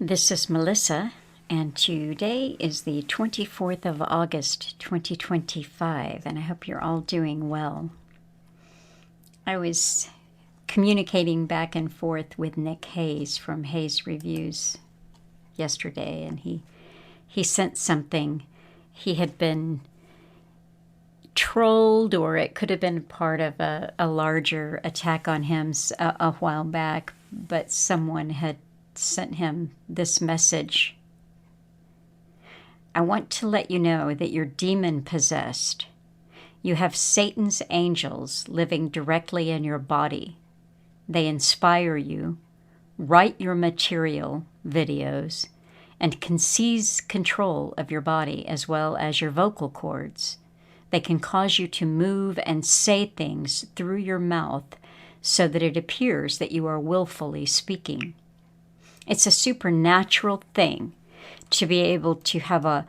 This is Melissa, and today is the 24th of August, 2025, and I hope you're all doing well. I was communicating back and forth with Nick Hayes from Hayes Reviews yesterday, and he sent something. He had been trolled, or it could have been part of a larger attack on him a while back, but someone had sent him this message. I want to let you know that you're demon-possessed. You have Satan's angels living directly in your body. They inspire you, write your material, videos, and can seize control of your body as well as your vocal cords. They can cause you to move and say things through your mouth so that it appears that you are willfully speaking. It's a supernatural thing to be able to have a,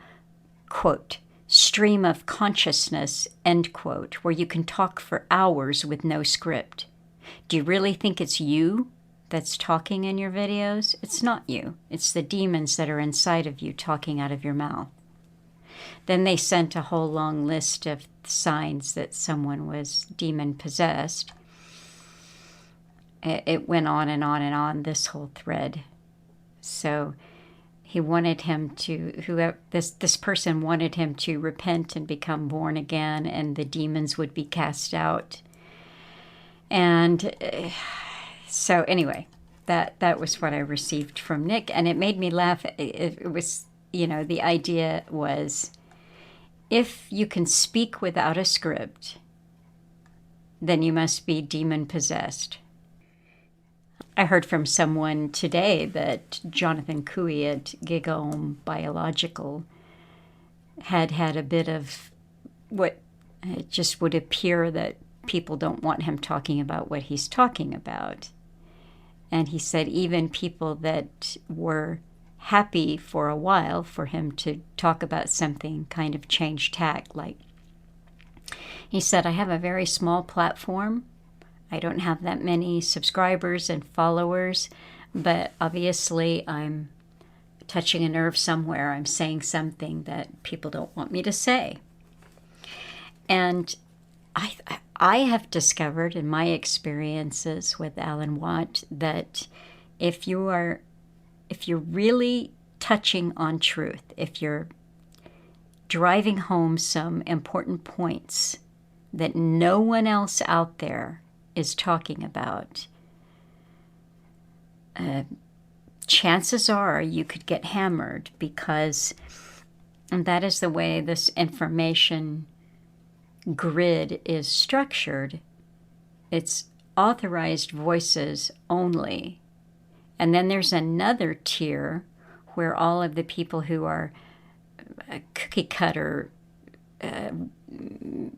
quote, stream of consciousness, end quote, where you can talk for hours with no script. Do you really think it's you that's talking in your videos? It's not you. It's the demons that are inside of you talking out of your mouth. Then they sent a whole long list of signs that someone was demon-possessed. It went on and on and on, this whole thread. So he wanted him to, this person wanted him to repent and become born again, and the demons would be cast out. And so anyway, that was what I received from Nick, and it made me laugh. It was, the idea was, if you can speak without a script, then you must be demon-possessed. I heard from someone today that Jonathan Cooey at Gigaohm Biological had a bit of what it just would appear that people don't want him talking about what he's talking about. And he said even people that were happy for a while for him to talk about something kind of changed tack. Like he said, I have a very small platform. I don't have that many subscribers and followers, but obviously I'm touching a nerve somewhere. I'm saying something that people don't want me to say. And I have discovered in my experiences with Alan Watt that if you're really touching on truth, if you're driving home some important points that no one else out there is talking about, chances are you could get hammered, because that is the way this information grid is structured. It's authorized voices only. And then there's another tier where all of the people who are cookie cutter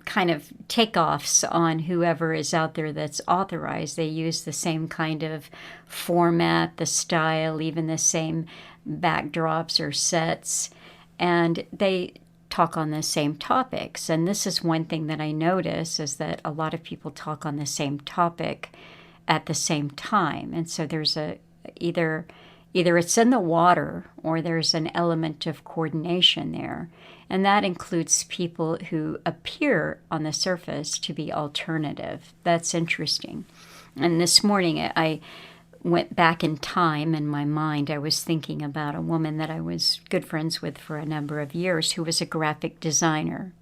kind of takeoffs on whoever is out there that's authorized. They use the same kind of format, the style, even the same backdrops or sets, and they talk on the same topics. And this is one thing that I notice, is that a lot of people talk on the same topic at the same time. And so there's either it's in the water or there's an element of coordination there. And that includes people who appear on the surface to be alternative. That's interesting. And this morning I went back in time in my mind. I was thinking about a woman that I was good friends with for a number of years who was a graphic designer.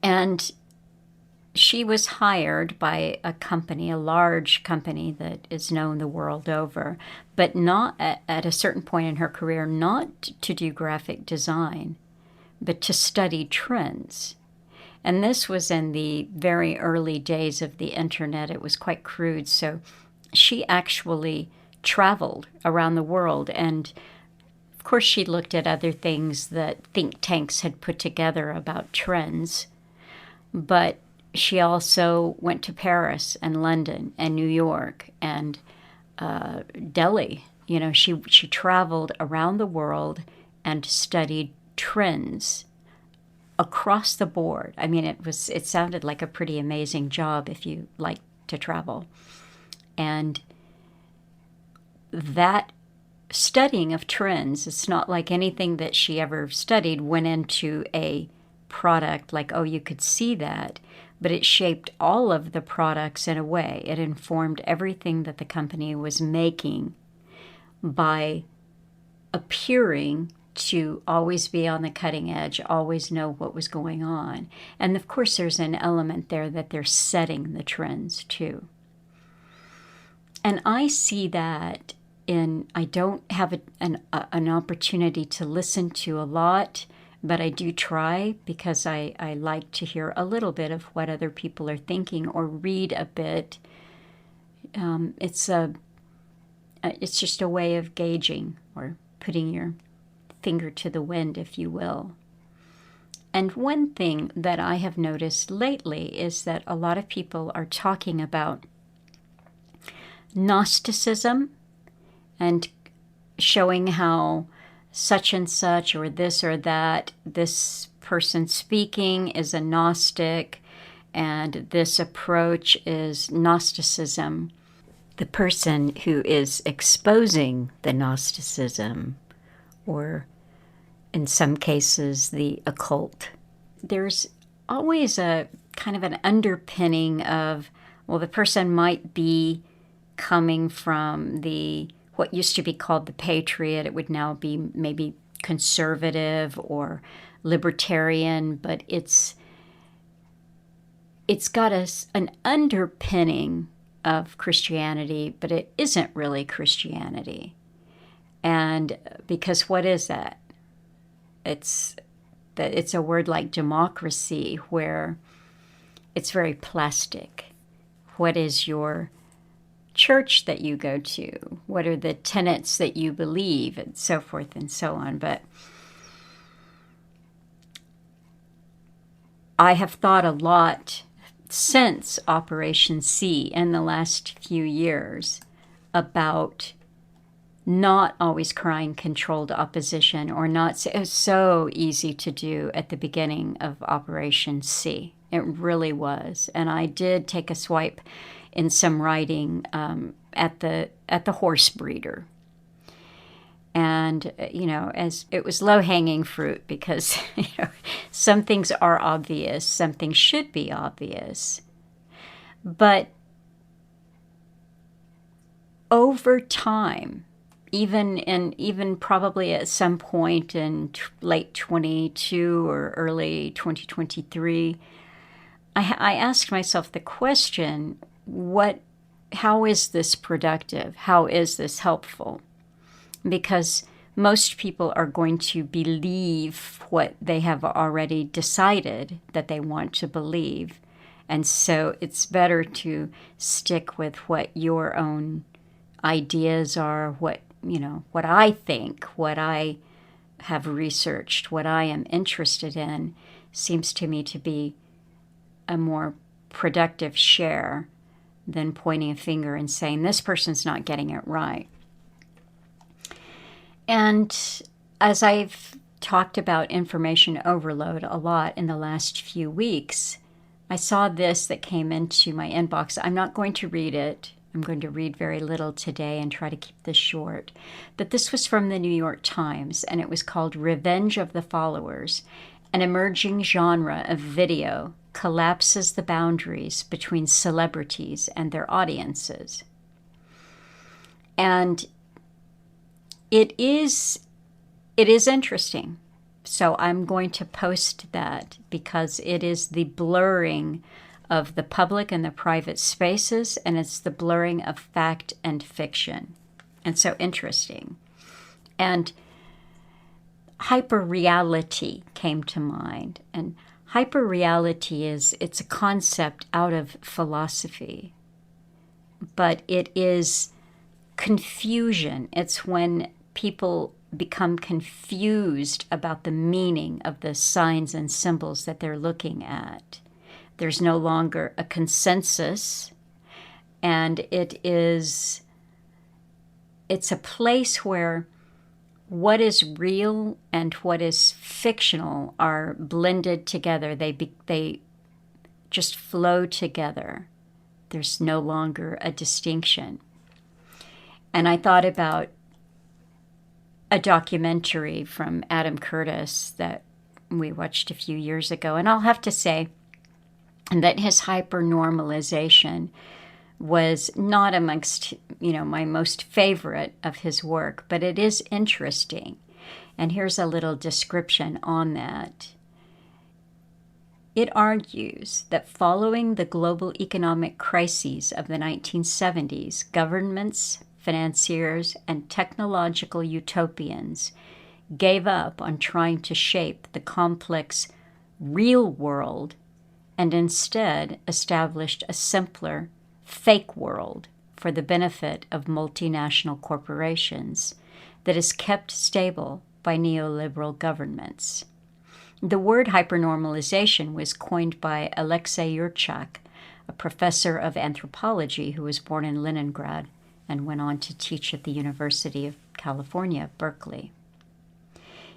And she was hired by a company, a large company that is known the world over, but not at a certain point in her career, not to do graphic design, but to study trends. And this was in the very early days of the internet. It was quite crude. So she actually traveled around the world. And of course, she looked at other things that think tanks had put together about trends. But she also went to Paris and London and New York and Delhi. She traveled around the world and studied trends across the board. I mean, it sounded like a pretty amazing job if you like to travel. And that studying of trends. It's not like anything that she ever studied went into a product like, oh, you could see that, but it shaped all of the products in a way. It informed everything that the company was making by appearing to always be on the cutting edge, always know what was going on. And of course, there's an element there that they're setting the trends too. And I see that I don't have an opportunity to listen to a lot, but I do try because I like to hear a little bit of what other people are thinking or read a bit. It's just a way of gauging or putting your finger to the wind, if you will. And one thing that I have noticed lately is that a lot of people are talking about Gnosticism and showing how such and such or that, this person speaking is a Gnostic and this approach is Gnosticism. The person who is exposing the Gnosticism, or in some cases the occult, there's always a kind of an underpinning of, well, the person might be coming from what used to be called the Patriot. It would now be maybe conservative or libertarian, but it's got an underpinning of Christianity, but it isn't really Christianity. And because what is that? It's a word like democracy, where it's very plastic. What is your church that you go to? What are the tenets that you believe, and so forth and so on. But I have thought a lot since Operation C in the last few years about not always crying controlled opposition, or not. It was so easy to do at the beginning of Operation C. It really was. And I did take a swipe in some writing at the horse breeder. And, as it was low-hanging fruit, because, some things are obvious, some things should be obvious. But over time, even probably at some point in late 22 or early 2023, I asked myself the question, how is this productive? How is this helpful? Because most people are going to believe what they have already decided that they want to believe. And so it's better to stick with what your own ideas are, what I think, what I have researched, what I am interested in, seems to me to be a more productive share than pointing a finger and saying, this person's not getting it right. And as I've talked about information overload a lot in the last few weeks, I saw this that came into my inbox. I'm not going to read it. I'm going to read very little today and try to keep this short. But this was from the New York Times, and it was called Revenge of the Followers. An emerging genre of video collapses the boundaries between celebrities and their audiences. And it is interesting. So I'm going to post that because it is the blurring of the public and the private spaces, and it's the blurring of fact and fiction. And so interesting. And hyperreality came to mind. And hyperreality it's a concept out of philosophy, but it is confusion. It's when people become confused about the meaning of the signs and symbols that they're looking at. There's no longer a consensus, and it's a place where what is real and what is fictional are blended together. They just flow together. There's no longer a distinction. And I thought about a documentary from Adam Curtis that we watched a few years ago, and I'll have to say that his hypernormalization was not amongst, my most favorite of his work, but it is interesting. And here's a little description on that. It argues that following the global economic crises of the 1970s, governments, financiers, and technological utopians gave up on trying to shape the complex real world and instead established a simpler, fake world for the benefit of multinational corporations that is kept stable by neoliberal governments. The word hypernormalization was coined by Alexei Yurchak, a professor of anthropology who was born in Leningrad and went on to teach at the University of California, Berkeley.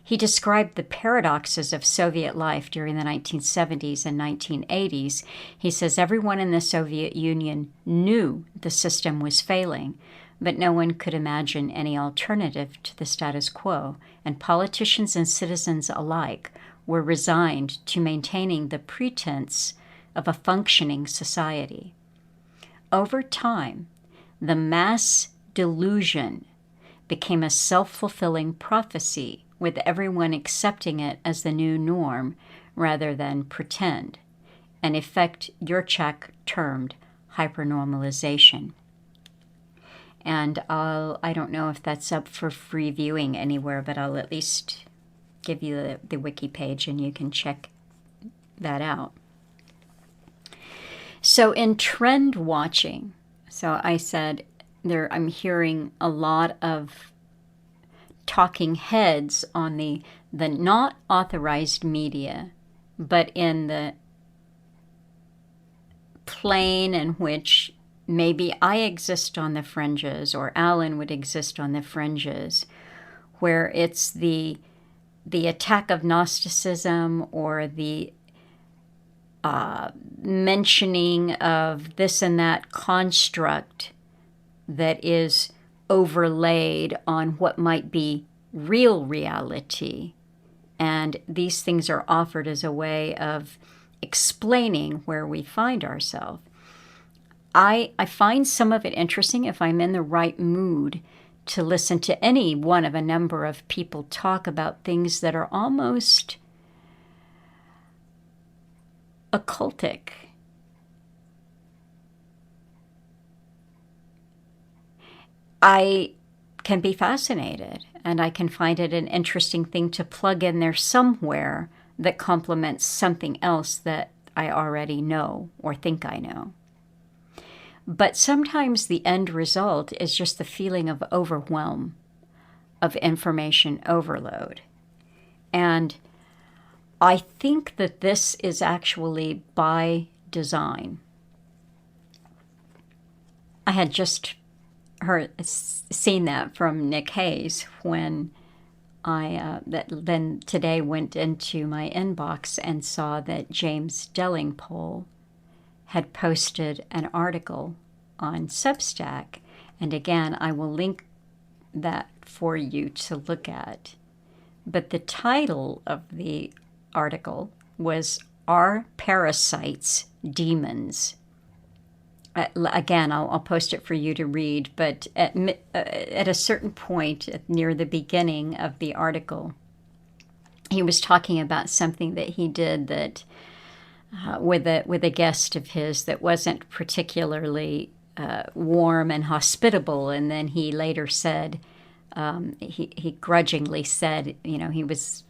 He described the paradoxes of Soviet life during the 1970s and 1980s. He says everyone in the Soviet Union knew the system was failing, but no one could imagine any alternative to the status quo, and politicians and citizens alike were resigned to maintaining the pretense of a functioning society. Over time, the mass delusion became a self-fulfilling prophecy, with everyone accepting it as the new norm rather than pretend, an effect Yurchak termed hypernormalization. And I don't know if that's up for free viewing anywhere, but I'll at least give you the wiki page and you can check that out. So in trend watching, so I said I'm hearing a lot of talking heads on the not authorized media, but in the plane in which maybe I exist on the fringes or Alan would exist on the fringes, where it's the attack of Gnosticism or the mentioning of this and that construct that is overlaid on what might be real reality. And these things are offered as a way of explaining where we find ourselves. I find some of it interesting if I'm in the right mood to listen to any one of a number of people talk about things that are almost occultic. I can be fascinated, and I can find it an interesting thing to plug in there somewhere that complements something else that I already know or think I know. But sometimes the end result is just the feeling of overwhelm, of information overload. And I think that this is actually by design. I had just seen that from Nick Hayes when I then today went into my inbox and saw that James Delingpole had posted an article on Substack. And again, I will link that for you to look at. But the title of the article was "Are Parasites Demons?" Again, I'll post it for you to read, but at a certain point near the beginning of the article, he was talking about something that he did that with a guest of his that wasn't particularly warm and hospitable, and then he later said, he grudgingly said, he was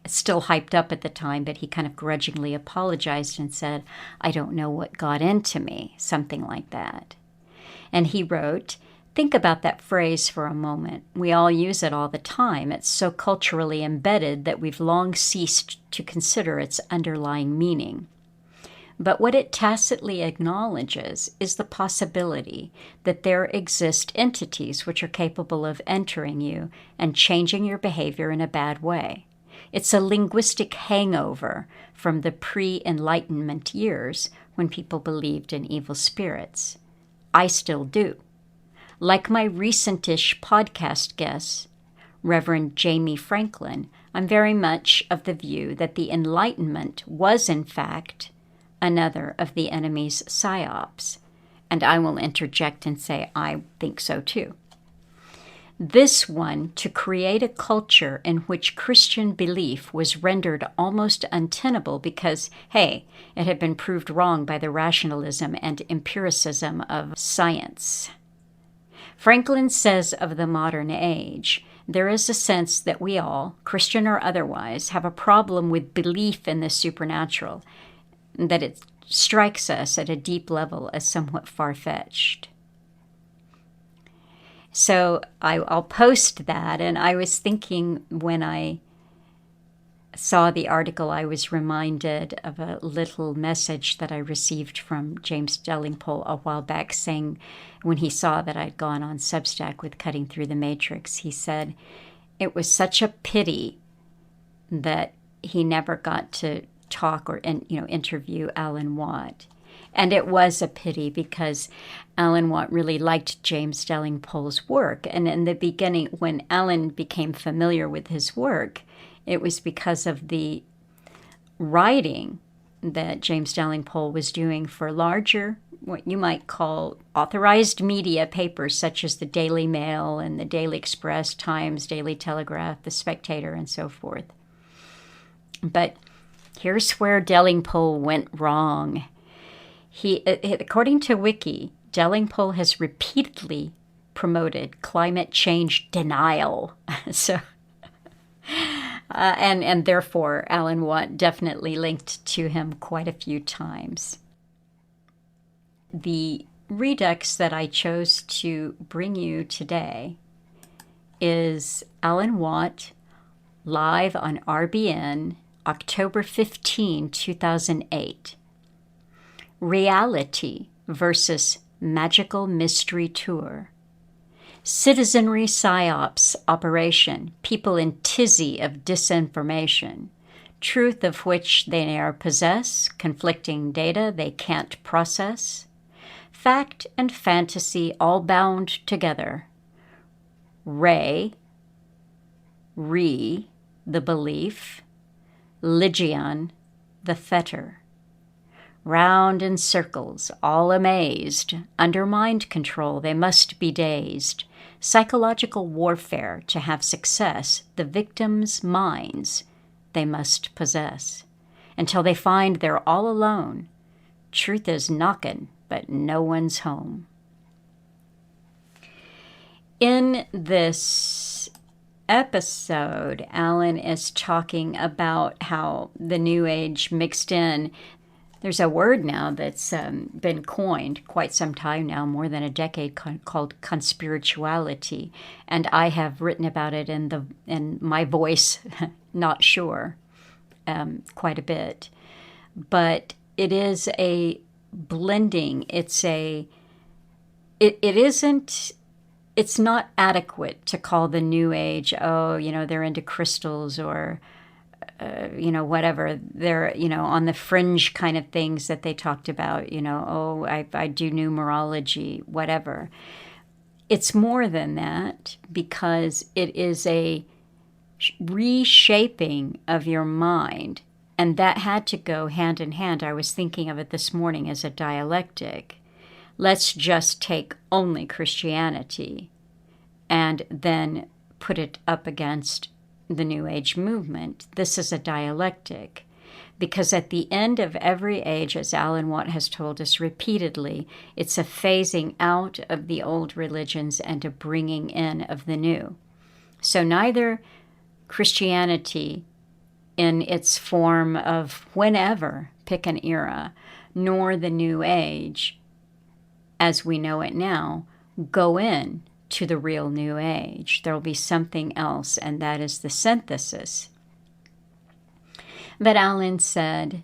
still hyped up at the time, but he kind of grudgingly apologized and said, "I don't know what got into me," something like that. And he wrote, "Think about that phrase for a moment. We all use it all the time. It's so culturally embedded that we've long ceased to consider its underlying meaning. But what it tacitly acknowledges is the possibility that there exist entities which are capable of entering you and changing your behavior in a bad way. It's a linguistic hangover from the pre-Enlightenment years when people believed in evil spirits. I still do. Like my recent-ish podcast guest, Reverend Jamie Franklin, I'm very much of the view that the Enlightenment was, in fact, another of the enemy's psyops. And I will interject and say I think so too. This one to create a culture in which Christian belief was rendered almost untenable because, hey, it had been proved wrong by the rationalism and empiricism of science. Franklin says of the modern age, there is a sense that we all, Christian or otherwise, have a problem with belief in the supernatural, that it strikes us at a deep level as somewhat far-fetched. So I'll post that, and I was thinking when I saw the article, I was reminded of a little message that I received from James Delingpole a while back saying, when he saw that I'd gone on Substack with Cutting Through the Matrix, he said, it was such a pity that he never got to talk or interview Alan Watt. And it was a pity because Alan Watt really liked James Delingpole's work. And in the beginning, when Alan became familiar with his work, it was because of the writing that James Delingpole was doing for larger, what you might call authorized media papers, such as the Daily Mail and the Daily Express, Times, Daily Telegraph, the Spectator, and so forth. But here's where Delingpole went wrong. According to Wiki, Delingpole has repeatedly promoted climate change denial. And therefore, Alan Watt definitely linked to him quite a few times. The Redux that I chose to bring you today is Alan Watt live on RBN, October 15, 2008. Reality versus Magical Mystery Tour. Citizenry PSYOPs operation, people in tizzy of disinformation, truth of which they ne'er possess, conflicting data they can't process, fact and fantasy all bound together, the belief, Lygion, the fetter. Round in circles, all amazed, under mind control they must be dazed. Psychological warfare to have success, the victims' minds they must possess. Until they find they're all alone, truth is knockin', but no one's home. In this episode, Alan is talking about how the New Age mixed in. There's a word now that's been coined quite some time now, more than a decade, called conspirituality, and I have written about it in my voice, not sure, quite a bit. But it is a blending. It's not adequate to call the New Age, they're into crystals or whatever, they're, on the fringe kind of things that they talked about, I do numerology, whatever. It's more than that because it is a reshaping of your mind, and that had to go hand in hand. I was thinking of it this morning as a dialectic. Let's just take only Christianity and then put it up against the New Age movement. This is a dialectic, because at the end of every age, as Alan Watt has told us repeatedly, it's a phasing out of the old religions and a bringing in of the new. So neither Christianity in its form of whenever, pick an era, nor the New Age as we know it now go in to the real New Age. There will be something else, and that is the synthesis. But Alan said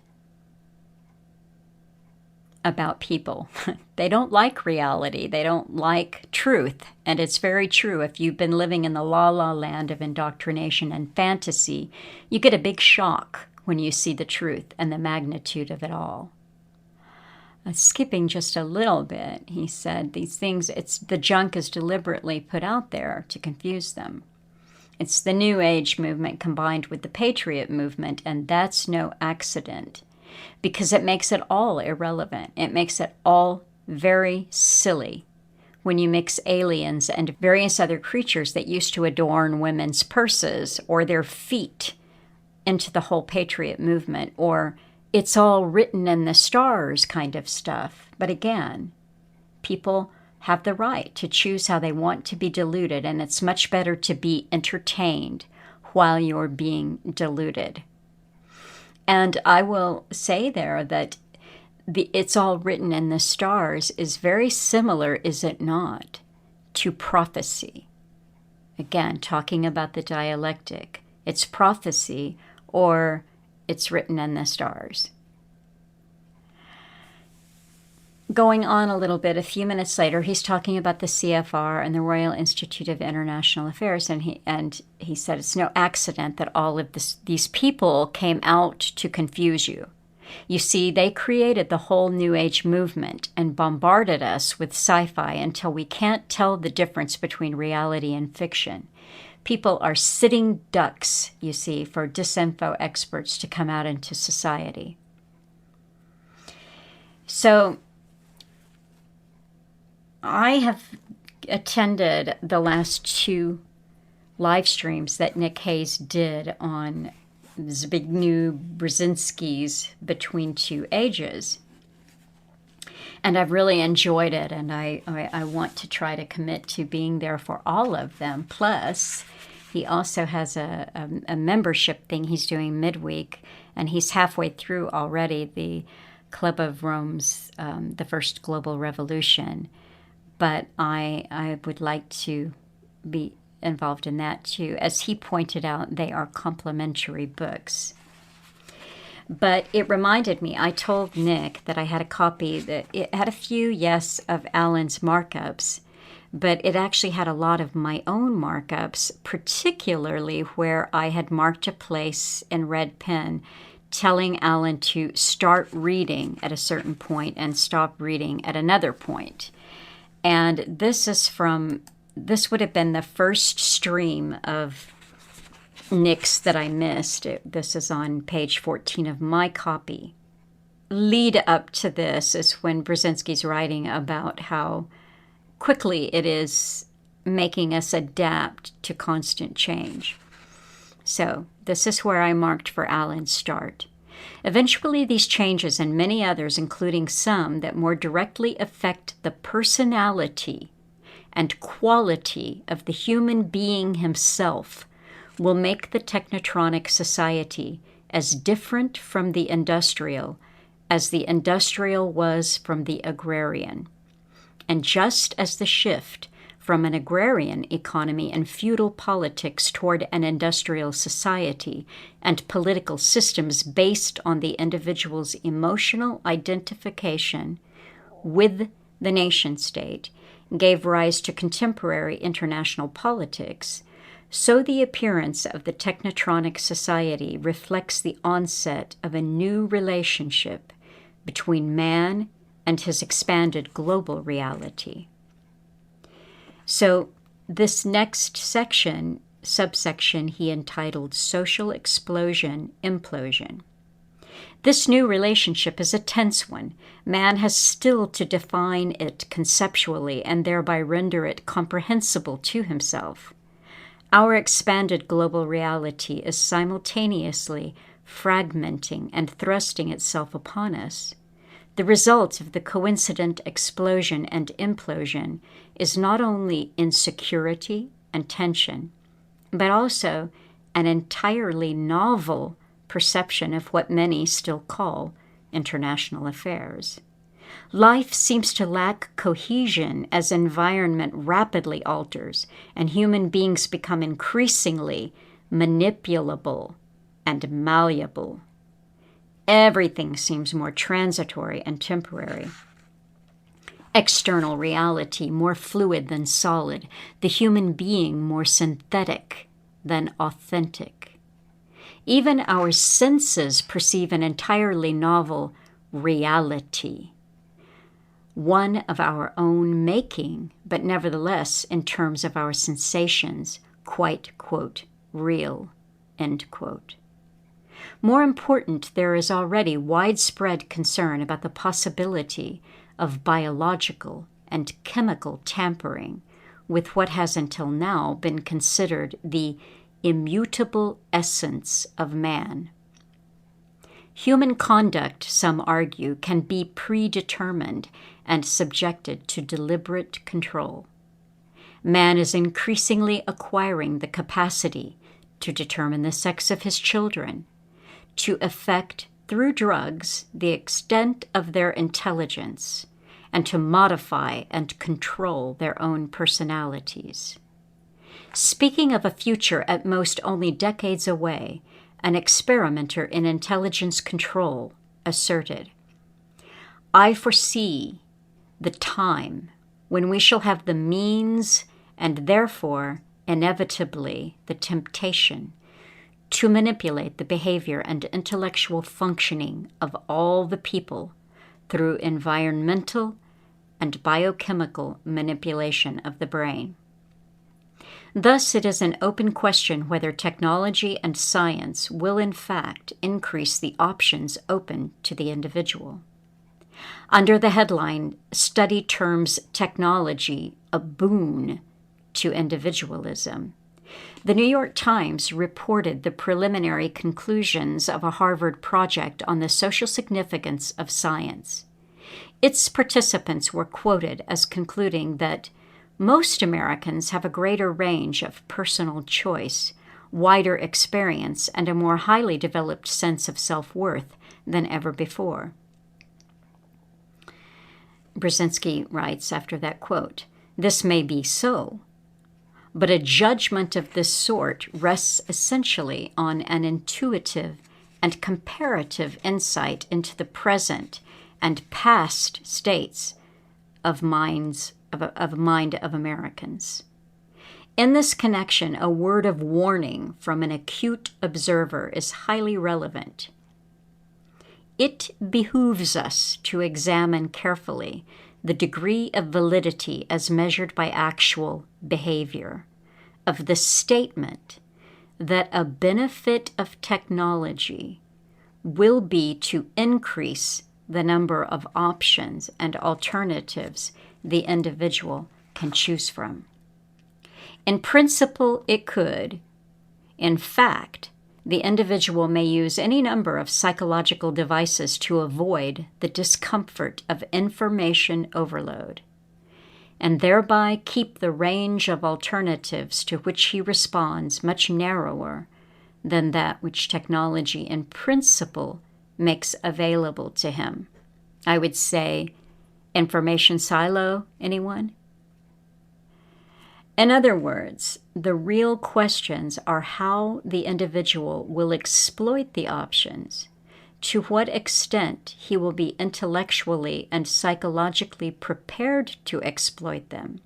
about people, they don't like reality, they don't like truth, and it's very true. If you've been living in the la-la land of indoctrination and fantasy, you get a big shock when you see the truth and the magnitude of it all. Skipping just a little bit, he said, these things, the junk is deliberately put out there to confuse them. It's the New Age movement combined with the Patriot movement, and that's no accident because it makes it all irrelevant. It makes it all very silly when you mix aliens and various other creatures that used to adorn women's purses or their feet into the whole Patriot movement, or it's all written in the stars kind of stuff. But again, people have the right to choose how they want to be deluded, and it's much better to be entertained while you're being deluded. And I will say there that it's all written in the stars is very similar, is it not, to prophecy. Again, talking about the dialectic. It's prophecy or it's written in the stars. Going on a little bit, a few minutes later, he's talking about the CFR and the Royal Institute of International Affairs, and he said it's no accident that all of these people came out to confuse you. You see, they created the whole New Age movement and bombarded us with sci-fi until we can't tell the difference between reality and fiction. People are sitting ducks, you see, for disinfo experts to come out into society. So I have attended the last 2 live streams that Nick Hayes did on Zbigniew Brzezinski's Between Two Ages. And I've really enjoyed it, and I want to try to commit to being there for all of them. Plus, he also has a membership thing he's doing midweek, and he's halfway through already the Club of Rome's The First Global Revolution. But I would like to be involved in that too. As he pointed out, they are complementary books. But it reminded me, I told Nick that I had a copy that it had a few, yes, of Alan's markups, but it actually had a lot of my own markups, particularly where I had marked a place in red pen telling Alan to start reading at a certain point and stop reading at another point. And this would have been the first stream of Nick's that I missed. This is on page 14 of my copy. Lead up to this is when Brzezinski's writing about how quickly it is making us adapt to constant change. So this is where I marked for Alan's start. Eventually, these changes and many others, including some that more directly affect the personality and quality of the human being himself, will make the technotronic society as different from the industrial as the industrial was from the agrarian. And just as the shift from an agrarian economy and feudal politics toward an industrial society and political systems based on the individual's emotional identification with the nation-state gave rise to contemporary international politics, so the appearance of the technotronic society reflects the onset of a new relationship between man and his expanded global reality. So this next subsection, he entitled Social Explosion Implosion. This new relationship is a tense one. Man has still to define it conceptually and thereby render it comprehensible to himself. Our expanded global reality is simultaneously fragmenting and thrusting itself upon us. The result of the coincident explosion and implosion is not only insecurity and tension, but also an entirely novel perception of what many still call international affairs. Life seems to lack cohesion as environment rapidly alters and human beings become increasingly manipulable and malleable. Everything seems more transitory and temporary. External reality more fluid than solid, the human being more synthetic than authentic. Even our senses perceive an entirely novel reality, one of our own making, but nevertheless, in terms of our sensations, quite, quote, real, end quote. More important, there is already widespread concern about the possibility of biological and chemical tampering with what has until now been considered the immutable essence of man. Human conduct, some argue, can be predetermined and subjected to deliberate control. Man is increasingly acquiring the capacity to determine the sex of his children, to effect, through drugs, the extent of their intelligence, and to modify and control their own personalities. Speaking of a future at most only decades away, an experimenter in intelligence control asserted, "I foresee the time when we shall have the means and therefore inevitably the temptation to manipulate the behavior and intellectual functioning of all the people through environmental and biochemical manipulation of the brain." Thus, it is an open question whether technology and science will in fact increase the options open to the individual. Under the headline, study terms technology a boon to individualism, the New York Times reported the preliminary conclusions of a Harvard project on the social significance of science. Its participants were quoted as concluding that most Americans have a greater range of personal choice, wider experience, and a more highly developed sense of self-worth than ever before. Brzezinski writes after that quote, "This may be so, but a judgment of this sort rests essentially on an intuitive and comparative insight into the present and past states of mind of Americans. In this connection, a word of warning from an acute observer is highly relevant. It behooves us to examine carefully the degree of validity as measured by actual behavior of the statement that a benefit of technology will be to increase the number of options and alternatives the individual can choose from. In principle, it could. In fact, the individual may use any number of psychological devices to avoid the discomfort of information overload, and thereby keep the range of alternatives to which he responds much narrower than that which technology in principle makes available to him." I would say, information silo, anyone? In other words, the real questions are how the individual will exploit the options, to what extent he will be intellectually and psychologically prepared to exploit them,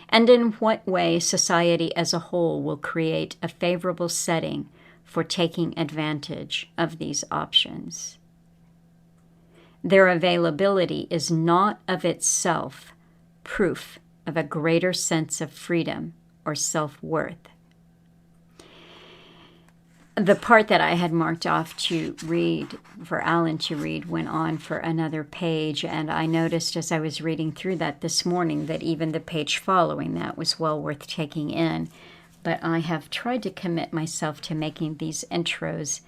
and in what way society as a whole will create a favorable setting for taking advantage of these options. Their availability is not of itself proof of a greater sense of freedom or self-worth. The part that I had marked off to read, for Alan to read, went on for another page, and I noticed as I was reading through that this morning that even the page following that was well worth taking in. But I have tried to commit myself to making these intros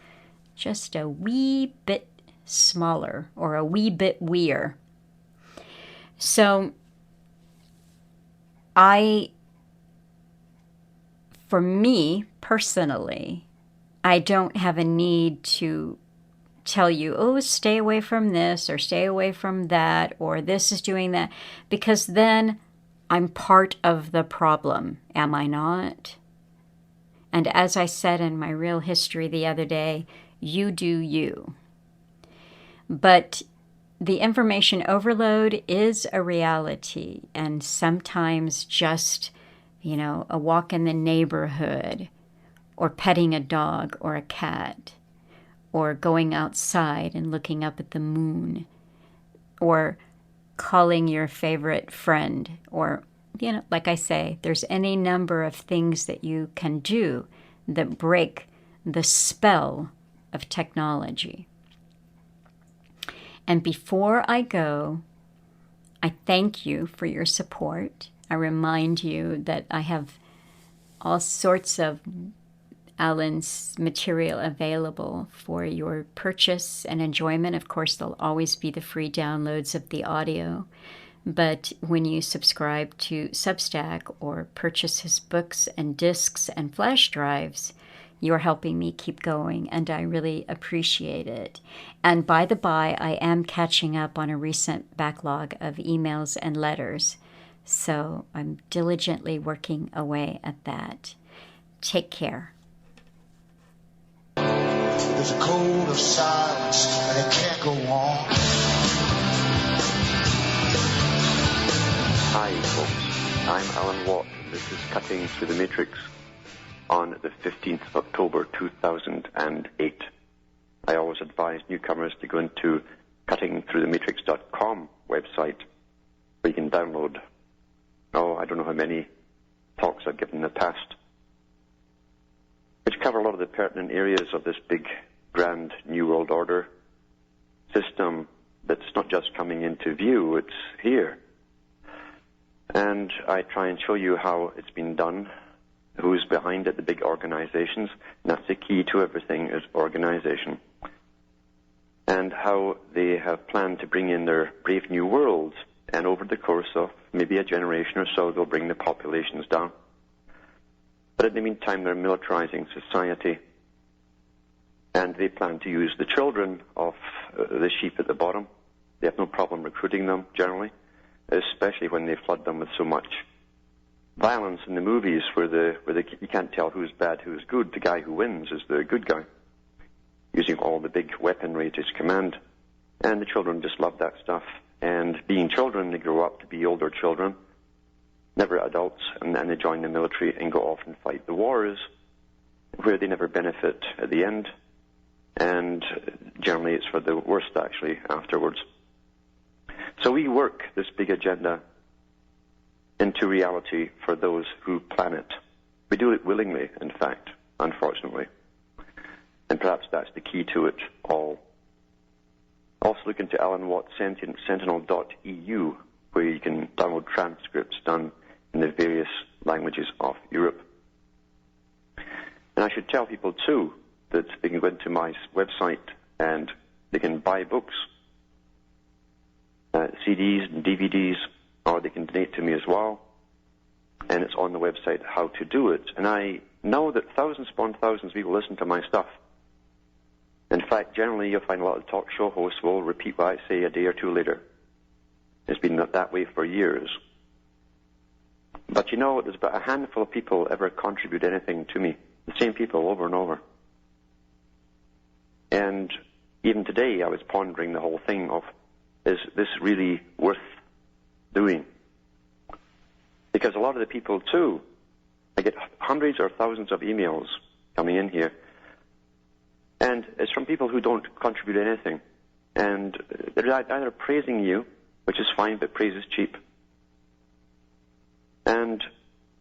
just a wee bit smaller or a wee bit weir. So for me personally, I don't have a need to tell you, oh, stay away from this or stay away from that or this is doing that, because then I'm part of the problem, am I not? And as I said in my Real History the other day, you do you. But the information overload is a reality, and sometimes just, a walk in the neighborhood, or petting a dog or a cat, or going outside and looking up at the moon, or calling your favorite friend, or like I say, there's any number of things that you can do that break the spell of technology. And before I go, I thank you for your support. I remind you that I have all sorts of Alan's material available for your purchase and enjoyment. Of course, there'll always be the free downloads of the audio. But when you subscribe to Substack or purchase his books and discs and flash drives, you're helping me keep going, and I really appreciate it. And by the by, I am catching up on a recent backlog of emails and letters, so I'm diligently working away at that. Take care. There's a code of silence, and it can't go on. Hi, folks. I'm Alan Watt. This is Cutting Through the Matrix on the 15th of October 2008. I always advise newcomers to go into cuttingthroughthematrix.com website where you can download, I don't know how many talks I've given in the past, which cover a lot of the pertinent areas of this big, grand New World Order system that's not just coming into view, it's here. And I try and show you how it's been done, who's behind it, the big organizations. And that's the key to everything, is organization. And how they have planned to bring in their brave new worlds. And over the course of maybe a generation or so, they'll bring the populations down. But in the meantime, they're militarizing society. And they plan to use the children of the sheep at the bottom. They have no problem recruiting them, generally, especially when they flood them with so much violence in the movies where you can't tell who's bad, who's good. The guy who wins is the good guy, using all the big weaponry to his command. And the children just love that stuff. And being children, they grow up to be older children, never adults, and then they join the military and go off and fight the wars where they never benefit at the end. And generally it's for the worst, actually, afterwards. So we work this big agenda into reality for those who plan it. We do it willingly, in fact, unfortunately. And perhaps that's the key to it all. Also look into Alan Watt Sentinel.eu, where you can download transcripts done in the various languages of Europe. And I should tell people, too, that they can go into my website and they can buy books, CDs and DVDs, or they can donate to me as well. And it's on the website how to do it. And I know that thousands upon thousands of people listen to my stuff. In fact, generally you'll find a lot of talk show hosts will repeat what I say a day or two later. It's been that way for years. But there's about a handful of people ever contribute anything to me. The same people over and over. And even today I was pondering the whole thing of, is this really worth doing? Because a lot of the people, too, I get hundreds or thousands of emails coming in here, and it's from people who don't contribute anything. And they're either praising you, which is fine, but praise is cheap,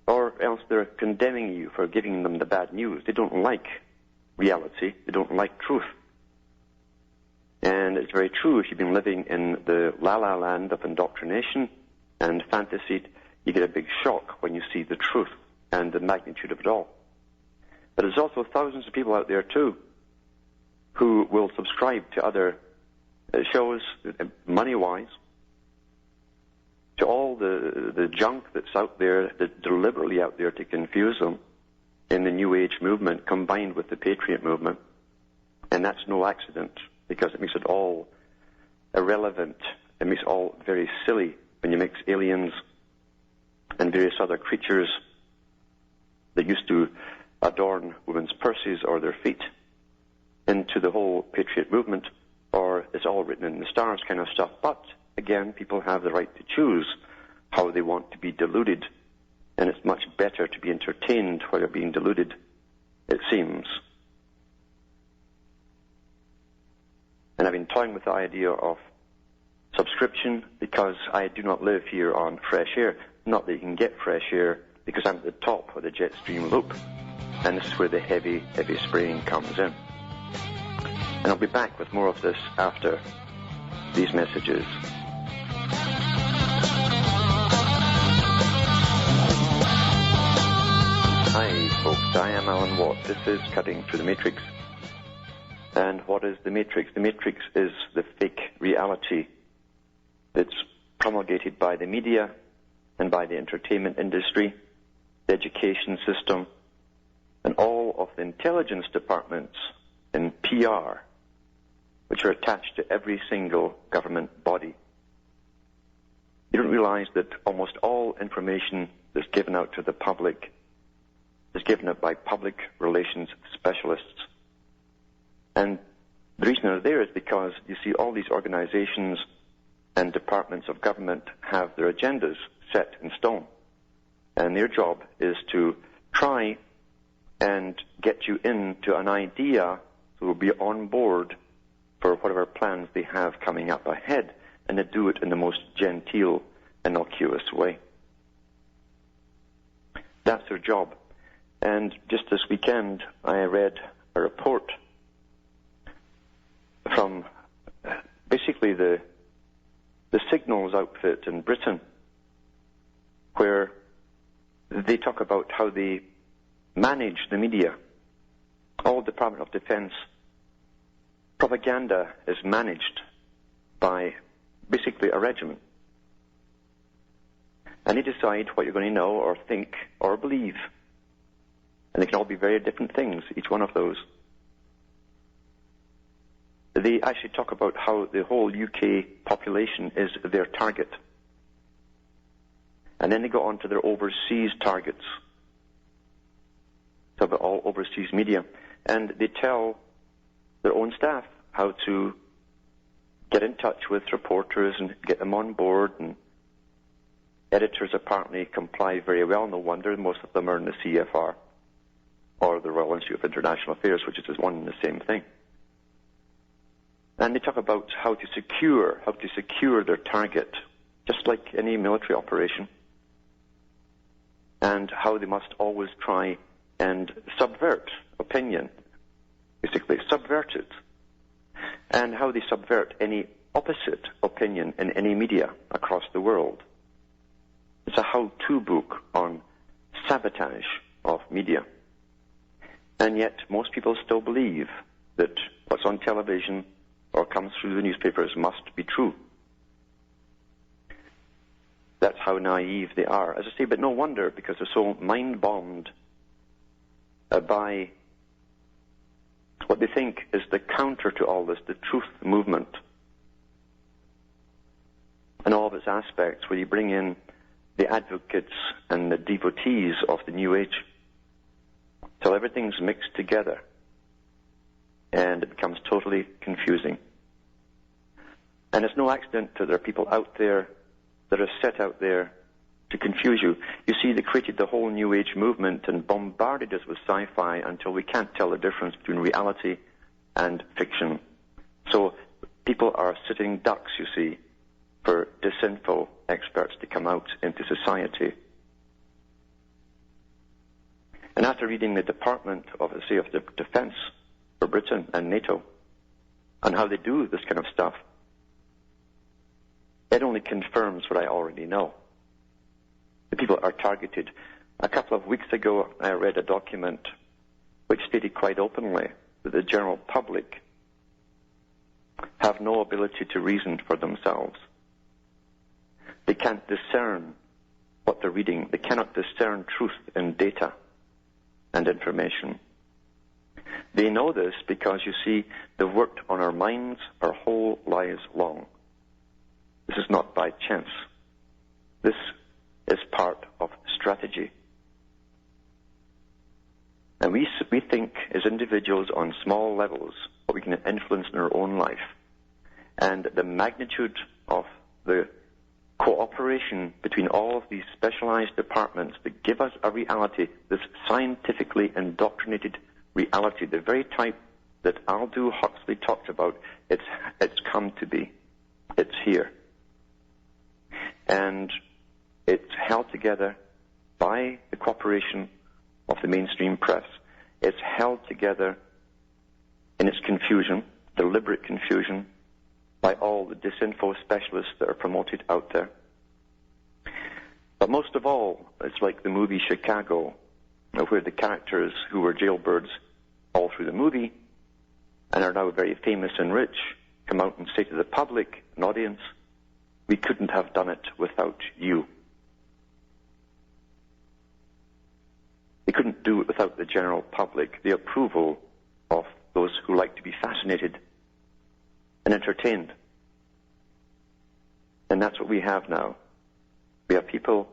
or else they're condemning you for giving them the bad news. They don't like reality. They don't like truth. And it's very true, if you've been living in the la-la land of indoctrination and fantasy, you get a big shock when you see the truth and the magnitude of it all. But there's also thousands of people out there, too, who will subscribe to other shows, money-wise, to all the junk that's out there, that's deliberately out there to confuse them in the New Age movement combined with the Patriot movement. And that's no accident, because it makes it all irrelevant. It makes it all very silly when you mix aliens and various other creatures that used to adorn women's purses or their feet into the whole Patriot movement, or it's all written in the stars kind of stuff. But, again, people have the right to choose how they want to be deluded, and it's much better to be entertained while you're being deluded, it seems. And I've been toying with the idea of subscription because I do not live here on fresh air. not that you can get fresh air, because I'm at the top of the jet stream loop, and this is where the heavy spraying comes in. And I'll be back with more of this after these messages. Hi folks, I am Alan Watt. This is Cutting Through the Matrix. And what is the Matrix? The Matrix is the fake reality that's promulgated by the media and by the entertainment industry, the education system, and all of the intelligence departments in PR, which are attached to every single government body. You don't realize that almost all information that's given out to the public is given out by public relations specialists. And the reason they're there is because you see all these organizations and departments of government have their agendas set in stone. And their job is to try and get you into an idea so you'll be on board for whatever plans they have coming up ahead, and to do it in the most genteel, innocuous way. That's their job. And just this weekend, I read a report from basically the Signals outfit in Britain, where they talk about how they manage the media. All Department of Defense propaganda is managed by basically a regiment. And they decide what you're going to know or think or believe. And they can all be very different things, each one of those. They actually talk about how the whole UK population is their target. And then they go on to their overseas targets. Talk about all overseas media. And they tell their own staff how to get in touch with reporters and get them on board. And editors apparently comply very well. No wonder most of them are in the CFR or the Royal Institute of International Affairs, which is one and the same thing. And they talk about how to secure their target, just like any military operation, and how they must always try and subvert opinion, basically subvert it, and how they subvert any opposite opinion in any media across the world. It's a how-to book on sabotage of media. And yet most people still believe that what's on television or comes through the newspapers must be true. That's how naive they are. As I say, but no wonder, because they're so mind-bombed by what they think is the counter to all this, the truth movement, and all of its aspects, where you bring in the advocates and the devotees of the New Age, till everything's mixed together, and it becomes totally confusing. And it's no accident that there are people out there that are set out there to confuse you. You see, they created the whole New Age movement and bombarded us with sci-fi until we can't tell the difference between reality and fiction. So people are sitting ducks, you see, for disinfo experts to come out into society. And after reading the Department of Defense for Britain and NATO and how they do this kind of stuff, it only confirms what I already know. The people are targeted. A couple of weeks ago, I read a document which stated quite openly that the general public have no ability to reason for themselves. They can't discern what they're reading. They cannot discern truth in data and information. They know this because, you see, they've worked on our minds our whole lives long. This is not by chance. This is part of strategy. And we think as individuals on small levels what we can influence in our own life. And the magnitude of the cooperation between all of these specialized departments that give us a reality, this scientifically indoctrinated reality, the very type that Aldous Huxley talked about, it's come to be. It's here. And It's held together by the cooperation of the mainstream press. It's held together in its confusion, deliberate confusion, by all the disinfo specialists that are promoted out there. But most of all, it's like the movie Chicago, where the characters who were jailbirds all through the movie and are now very famous and rich come out and say to the public, an audience, we couldn't have done it without you. We couldn't do it without the general public, the approval of those who like to be fascinated and entertained. And that's what we have now. We have people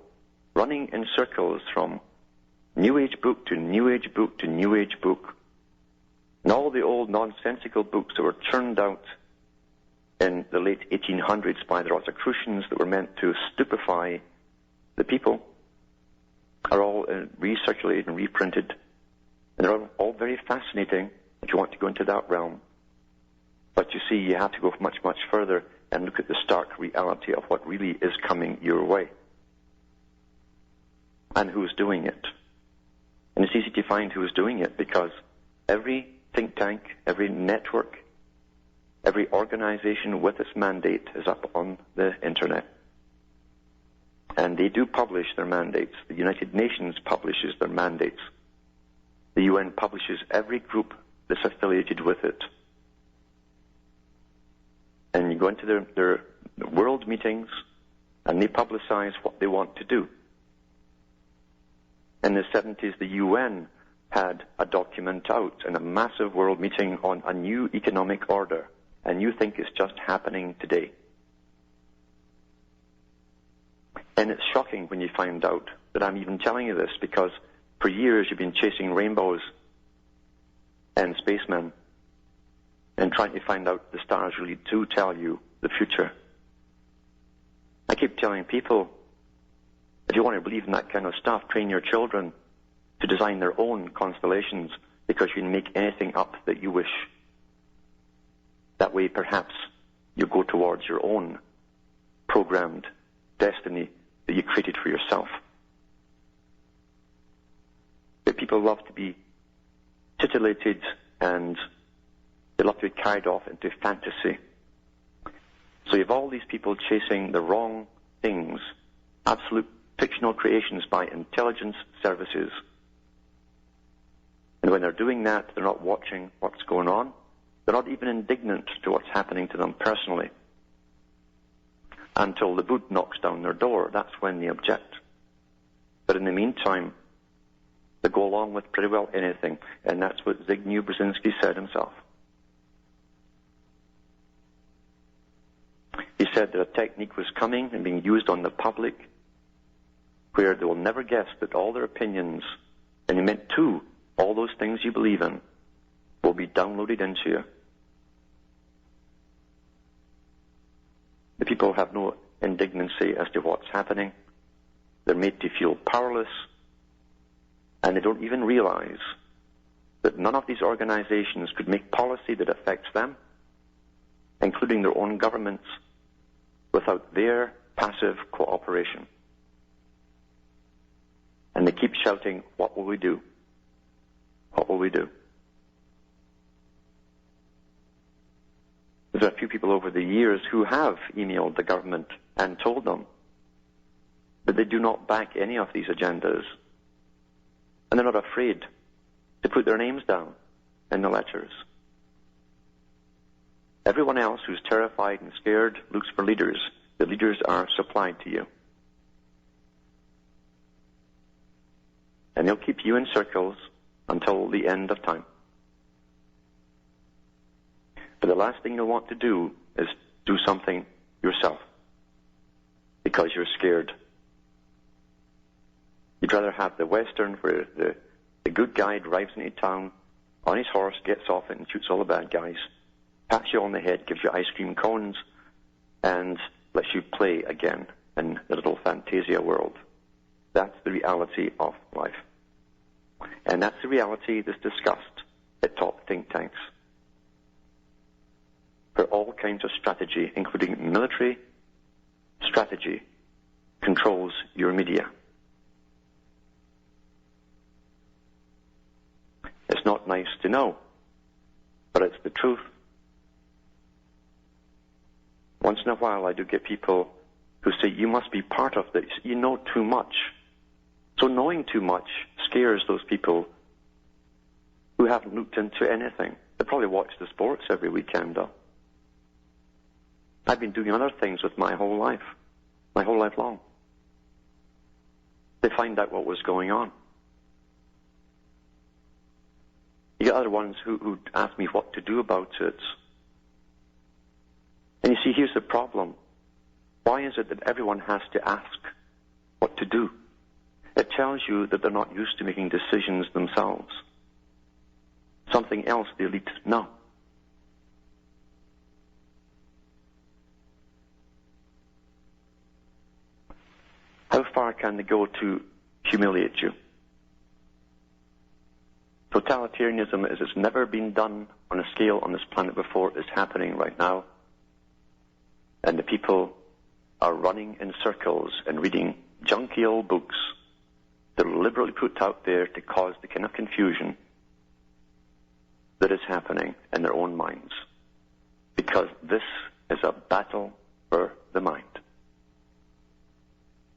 running in circles from New Age book to New Age book to New Age book. And all the old nonsensical books that were churned out in the late 1800s by the Rosicrucians that were meant to stupefy the people are all recirculated and reprinted. And they're all very fascinating if you want to go into that realm. But you see, you have to go much, much further and look at the stark reality of what really is coming your way. And who's doing it. And it's easy to find who is doing it because every think tank, every network, every organization with its mandate is up on the internet. And they do publish their mandates. The United Nations publishes their mandates. The UN publishes every group that's affiliated with it. And you go into their world meetings and they publicize what they want to do. In the 70s, the UN had a document out in a massive world meeting on a new economic order. And you think it's just happening today. And it's shocking when you find out that I'm even telling you this, because for years you've been chasing rainbows and spacemen and trying to find out the stars really do tell you the future. I keep telling people, if you want to believe in that kind of stuff, train your children to design their own constellations, because you can make anything up that you wish. That way, perhaps, you go towards your own programmed destiny that you created for yourself. But people love to be titillated and they love to be carried off into fantasy. So you have all these people chasing the wrong things, absolute fictional creations by intelligence services. And when they're doing that, they're not watching what's going on. They're not even indignant to what's happening to them personally. Until the boot knocks down their door, that's when they object. But in the meantime, they go along with pretty well anything. And that's what Zbigniew Brzezinski said himself. He said that a technique was coming and being used on the public where they will never guess that all their opinions, and he meant too, all those things you believe in, will be downloaded into you. The people have no indignancy as to what's happening. They're made to feel powerless, and they don't even realize that none of these organizations could make policy that affects them, including their own governments, without their passive cooperation. And they keep shouting, what will we do? What will we do? There's a few people over the years who have emailed the government and told them that they do not back any of these agendas. And they're not afraid to put their names down in the letters. Everyone else who's terrified and scared looks for leaders. The leaders are supplied to you. And they'll keep you in circles until the end of time. But the last thing you'll want to do is do something yourself, because you're scared. You'd rather have the Western, where the good guy drives into town on his horse, gets off it and shoots all the bad guys, pats you on the head, gives you ice cream cones, and lets you play again in the little fantasia world. That's the reality of life. And that's the reality that's discussed at top think tanks. For all kinds of strategy, including military strategy, controls your media. It's not nice to know, but it's the truth. Once in a while I do get people who say, you must be part of this. You know too much. So knowing too much scares those people who haven't looked into anything. They probably watch the sports every weekend, though. I've been doing other things with my whole life long. They find out what was going on. You get other ones who ask me what to do about it. And you see, here's the problem. Why is it that everyone has to ask what to do? It tells you that they're not used to making decisions themselves. Something else the elite know. How far can they go to humiliate you? Totalitarianism, as it's never been done on a scale on this planet before, is happening right now. And the people are running in circles and reading junky old books that are liberally put out there to cause the kind of confusion that is happening in their own minds. Because this is a battle for the mind.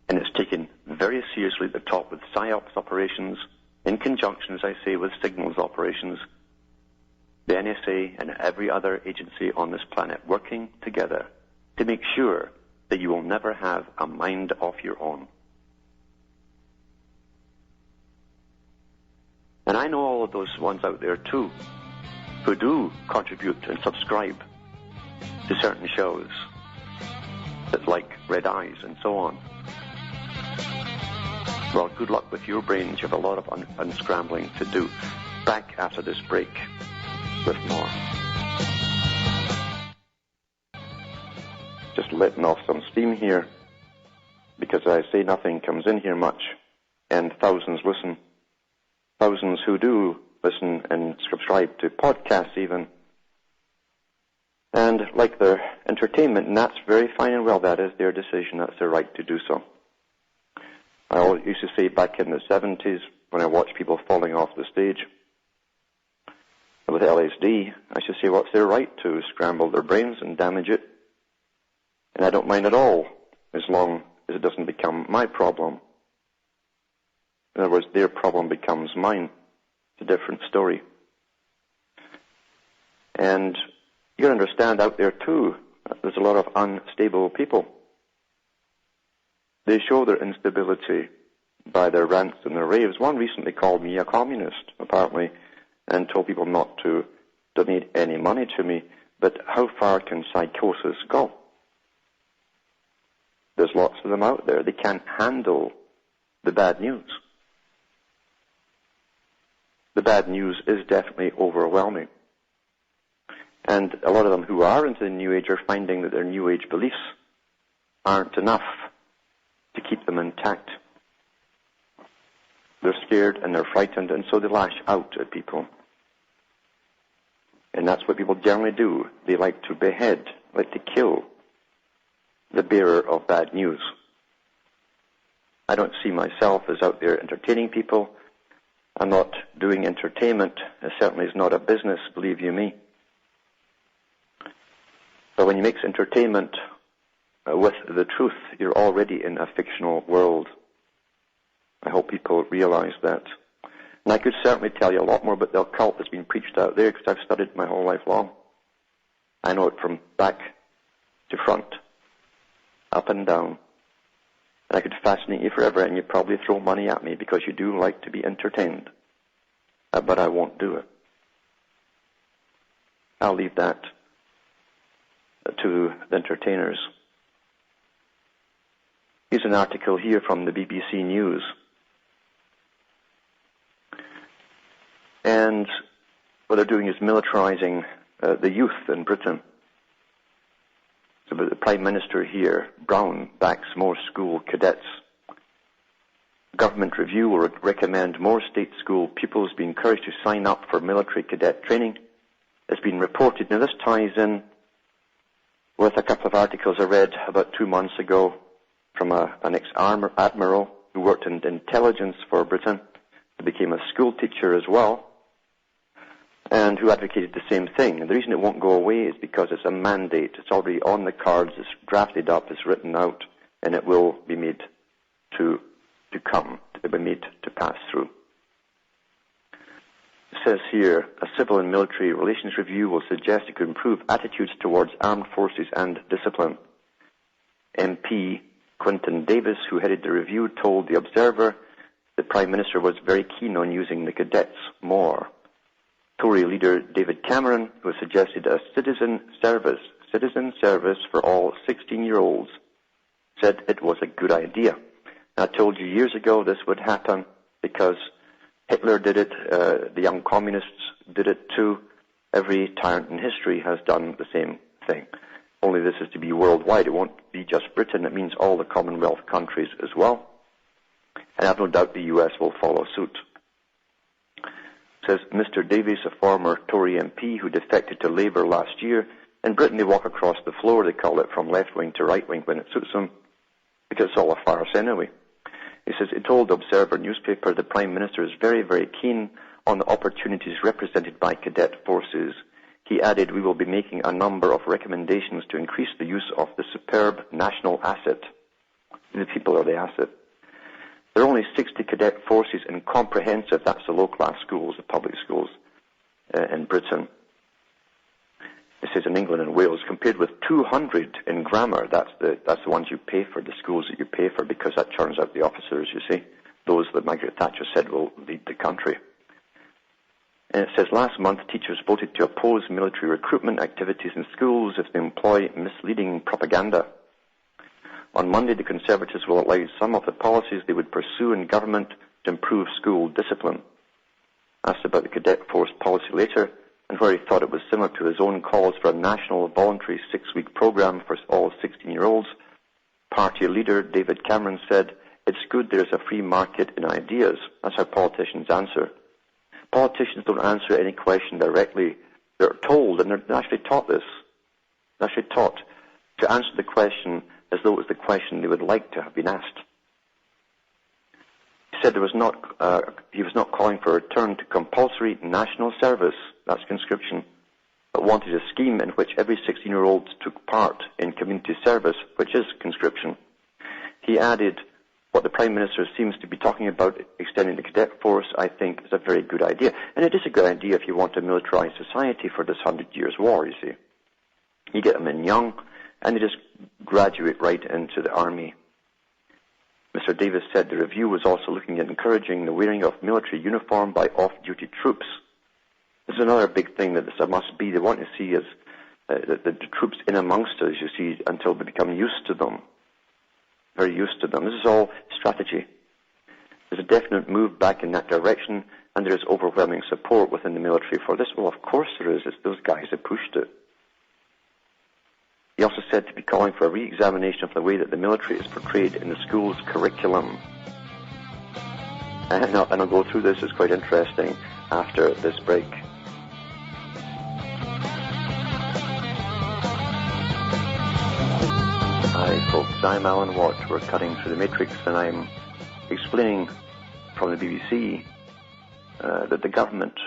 And it's taken very seriously at the top with PSYOPs operations, in conjunction, as I say, with signals operations, the NSA and every other agency on this planet working together to make sure that you will never have a mind of your own. And I know all of those ones out there too, who do contribute and subscribe to certain shows, that's like Red Eyes and so on. Well, good luck with your brains. You have a lot of unscrambling to do. Back after this break with more. Just letting off some steam here, because I say nothing comes in here much, and thousands listen. Thousands who do listen and subscribe to podcasts even, and like their entertainment, and that's very fine and well. That is their decision. That's their right to do so. I always used to say back in the 70s, when I watched people falling off the stage with LSD, I should say, well, it's their right to scramble their brains and damage it. And I don't mind at all, as long as it doesn't become my problem. In other words, their problem becomes mine. It's a different story. And you got to understand out there too, there's a lot of unstable people. They show their instability by their rants and their raves. One recently called me a communist, apparently, and told people not to donate any money to me. But how far can psychosis go? There's lots of them out there. They can't handle the bad news. The bad news is definitely overwhelming. And a lot of them who are into the New Age are finding that their New Age beliefs aren't enough to keep them intact. They're scared and they're frightened, and so they lash out at people. And that's what people generally do. They like to behead, like to kill the bearer of bad news. I don't see myself as out there entertaining people. I'm not doing entertainment. It certainly is not a business, believe you me. But when you mix entertainment with the truth, you're already in a fictional world. I hope people realize that. And I could certainly tell you a lot more about the occult that's been preached out there, because I've studied my whole life long. I know it from back to front, up and down. And I could fascinate you forever, and you'd probably throw money at me because you do like to be entertained. But I won't do it. I'll leave that to the entertainers. Here's an article here from the BBC News. And what they're doing is militarizing the youth in Britain. So the Prime Minister here, Brown, backs more school cadets. Government review will recommend more state school pupils be encouraged to sign up for military cadet training. It's been reported. Now this ties in with a couple of articles I read about 2 months ago from an ex-admiral who worked in intelligence for Britain, who became a school teacher as well, and who advocated the same thing. And the reason it won't go away is because it's a mandate. It's already on the cards, it's drafted up, it's written out, and it will be made to come. It will be made to pass through. It says here, a civil and military relations review will suggest it could improve attitudes towards armed forces and discipline. MP Quinton Davis, who headed the review, told The Observer the Prime Minister was very keen on using the cadets more. Tory leader David Cameron, who suggested a citizen service for all 16-year-olds, said it was a good idea. I told you years ago this would happen because Hitler did it, the young communists did it too. Every tyrant in history has done the same thing. Only this is to be worldwide. It won't be just Britain. It means all the Commonwealth countries as well. And I have no doubt the US will follow suit. It says, Mr. Davies, a former Tory MP who defected to Labour last year, in Britain they walk across the floor, they call it, from left wing to right wing when it suits them, because it's all a farce anyway. He says, he told the Observer newspaper the Prime Minister is very, very keen on the opportunities represented by cadet forces. He added, we will be making a number of recommendations to increase the use of the superb national asset. The people are the asset. There are only 60 cadet forces in comprehensive, that's the low-class schools, the public schools in Britain. It says in England and Wales, compared with 200 in grammar, that's the ones you pay for, the schools that you pay for, because that churns out the officers, you see. Those that Margaret Thatcher said will lead the country. And it says, last month, teachers voted to oppose military recruitment activities in schools if they employ misleading propaganda. On Monday, the Conservatives will outline some of the policies they would pursue in government to improve school discipline. Asked about the cadet force policy later, and where he thought it was similar to his own calls for a national voluntary 6-week program for all 16-year-olds, party leader David Cameron said, it's good there's a free market in ideas. That's how politicians answer. Politicians don't answer any question directly. They're told, and they're actually taught this. They're actually taught to answer the question as though it was the question they would like to have been asked. He said he was not calling for a return to compulsory national service, that's conscription, but wanted a scheme in which every 16-year-old took part in community service, which is conscription. He added, what the Prime Minister seems to be talking about, extending the cadet force, I think is a very good idea. And it is a good idea if you want a militarized society for this 100 Years' War, you see. You get them in young, and they just graduate right into the army. Mr. Davis said the review was also looking at encouraging the wearing of military uniform by off-duty troops. This is another big thing that this must be. They want to see as the troops in amongst us, you see, until they become used to them. Very used to them. This is all strategy. There's a definite move back in that direction, and there is overwhelming support within the military for this. Well, of course there is. It's those guys that pushed it. He also said to be calling for a re-examination of the way that the military is portrayed in the school's curriculum. And I'll go through this. It's quite interesting after this break. Hi folks, I'm Alan Watt. We're cutting through the matrix, and I'm explaining from the BBC that the government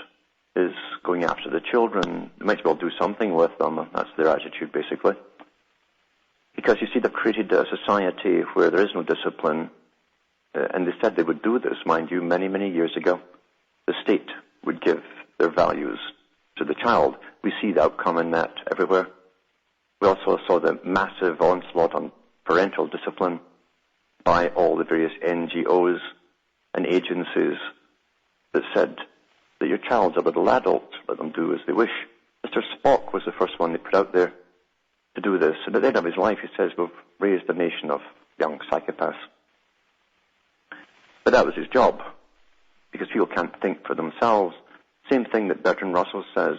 is going after the children. They might as well do something with them. That's their attitude, basically. Because, you see, they've created a society where there is no discipline, and they said they would do this, mind you, many, many years ago. The state would give their values to the child. We see the outcome in that everywhere. We also saw the massive onslaught on parental discipline by all the various NGOs and agencies that said that your child's a little adult, let them do as they wish. Mr. Spock was the first one they put out there to do this. And at the end of his life, he says, we've raised a nation of young psychopaths. But that was his job, because people can't think for themselves. Same thing that Bertrand Russell says.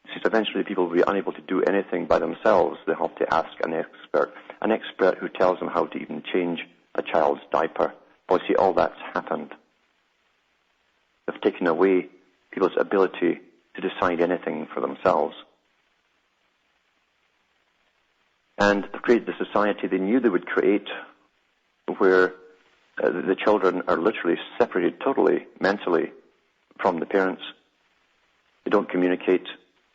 He says eventually people will be unable to do anything by themselves. They have to ask an expert who tells them how to even change a child's diaper. Well, see, all that's happened. They've taken away people's ability to decide anything for themselves. And they created the society they knew they would create, where the children are literally separated totally, mentally, from the parents. They don't communicate,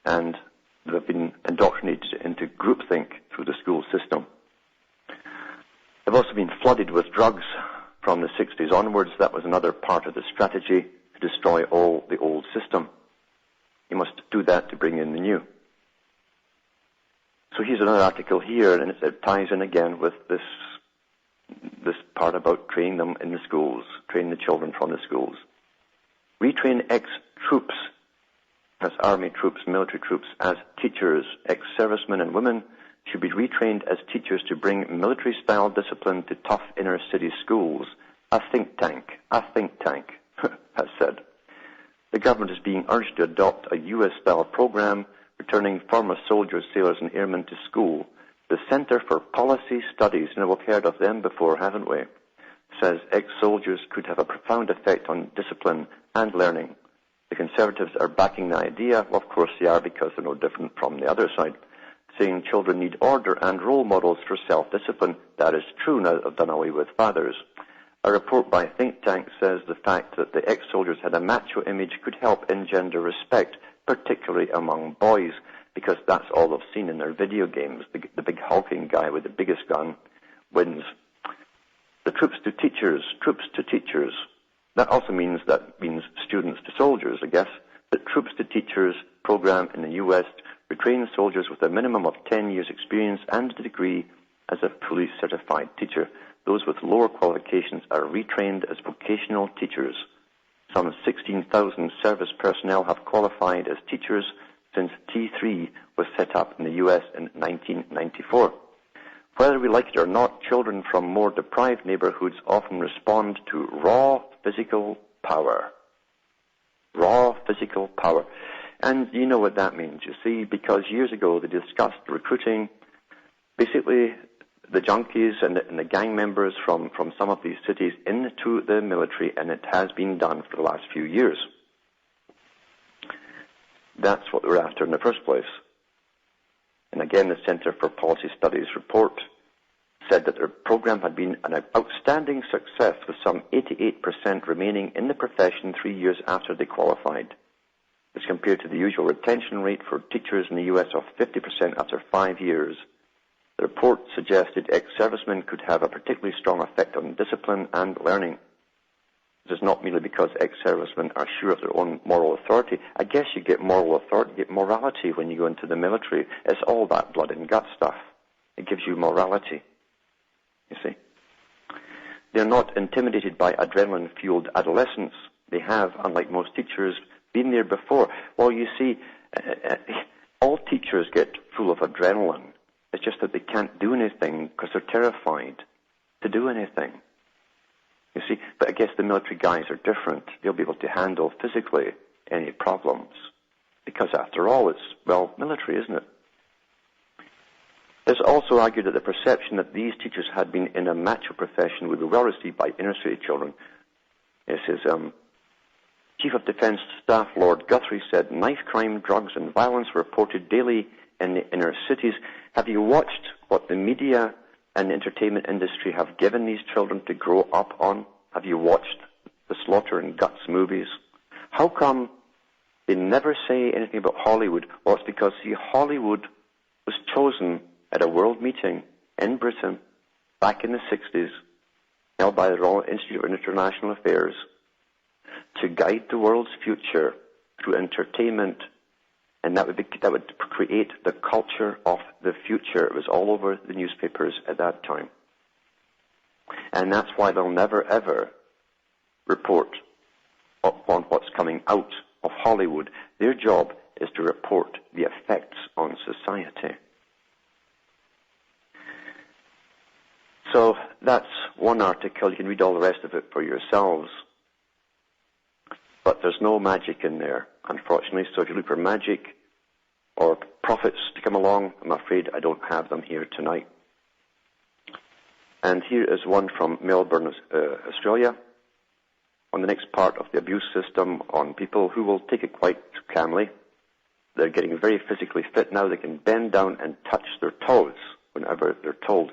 and they've been indoctrinated into groupthink through the school system. They've also been flooded with drugs from the 60s onwards. That was another part of the strategy to destroy all the old system. You must do that to bring in the new. So here's another article here, and it ties in again with this part about training them in the schools, training the children from the schools. Retrain ex-troops, as army troops, military troops, as teachers. Ex-servicemen and women should be retrained as teachers to bring military-style discipline to tough inner-city schools. A think tank has said. The government is being urged to adopt a US-style program returning former soldiers, sailors, and airmen to school. The Center for Policy Studies, and we've heard of them before, haven't we, says ex-soldiers could have a profound effect on discipline and learning. The Conservatives are backing the idea. Well, of course they are, because they're no different from the other side, saying children need order and role models for self-discipline. That is true now that they've done away with fathers. A report by a think tank says the fact that the ex-soldiers had a macho image could help engender respect, particularly among boys, because that's all they've seen in their video games. The big hulking guy with the biggest gun wins. The troops to teachers. That also means students to soldiers, I guess. The troops to teachers program in the US retrains soldiers with a minimum of 10 years experience and a degree as a fully certified teacher. Those with lower qualifications are retrained as vocational teachers. Some 16,000 service personnel have qualified as teachers since T3 was set up in the US in 1994. Whether we like it or not, children from more deprived neighborhoods often respond to raw physical power. Raw physical power. And you know what that means, you see, because years ago they discussed recruiting basically the junkies and the gang members from some of these cities into the military, and it has been done for the last few years. That's what we're after in the first place. And again, the Center for Policy Studies report said that their program had been an outstanding success, with some 88% remaining in the profession 3 years after they qualified, as compared to the usual retention rate for teachers in the US of 50% after 5 years. The report suggested ex-servicemen could have a particularly strong effect on discipline and learning. This is not merely because ex-servicemen are sure of their own moral authority. I guess you get moral authority, you get morality when you go into the military. It's all that blood and gut stuff. It gives you morality, you see. They're not intimidated by adrenaline-fueled adolescence. They have, unlike most teachers, been there before. Well, you see, all teachers get full of adrenaline. It's just that they can't do anything because they're terrified to do anything. You see, but I guess the military guys are different. They'll be able to handle physically any problems, because after all, it's, well, military, isn't it? It's also argued that the perception that these teachers had been in a macho profession would be well received by inner city children. This is Chief of Defence Staff Lord Guthrie said, knife crime, drugs and violence were reported daily in the inner cities. Have you watched what the media and the entertainment industry have given these children to grow up on? Have you watched the slaughter and guts movies? How come they never say anything about Hollywood? Well, it's because, see, Hollywood was chosen at a world meeting in Britain back in the 60s, held by the Royal Institute of International Affairs, to guide the world's future through entertainment, and that would create the culture of the future. It was all over the newspapers at that time. And that's why they'll never, ever report on what's coming out of Hollywood. Their job is to report the effects on society. So that's one article. You can read all the rest of it for yourselves. But there's no magic in there, unfortunately. So if you look for magic or prophets to come along, I'm afraid I don't have them here tonight. And here is one from Melbourne, Australia, on the next part of the abuse system on people who will take it quite calmly. They're getting very physically fit now. They can bend down and touch their toes whenever they're told.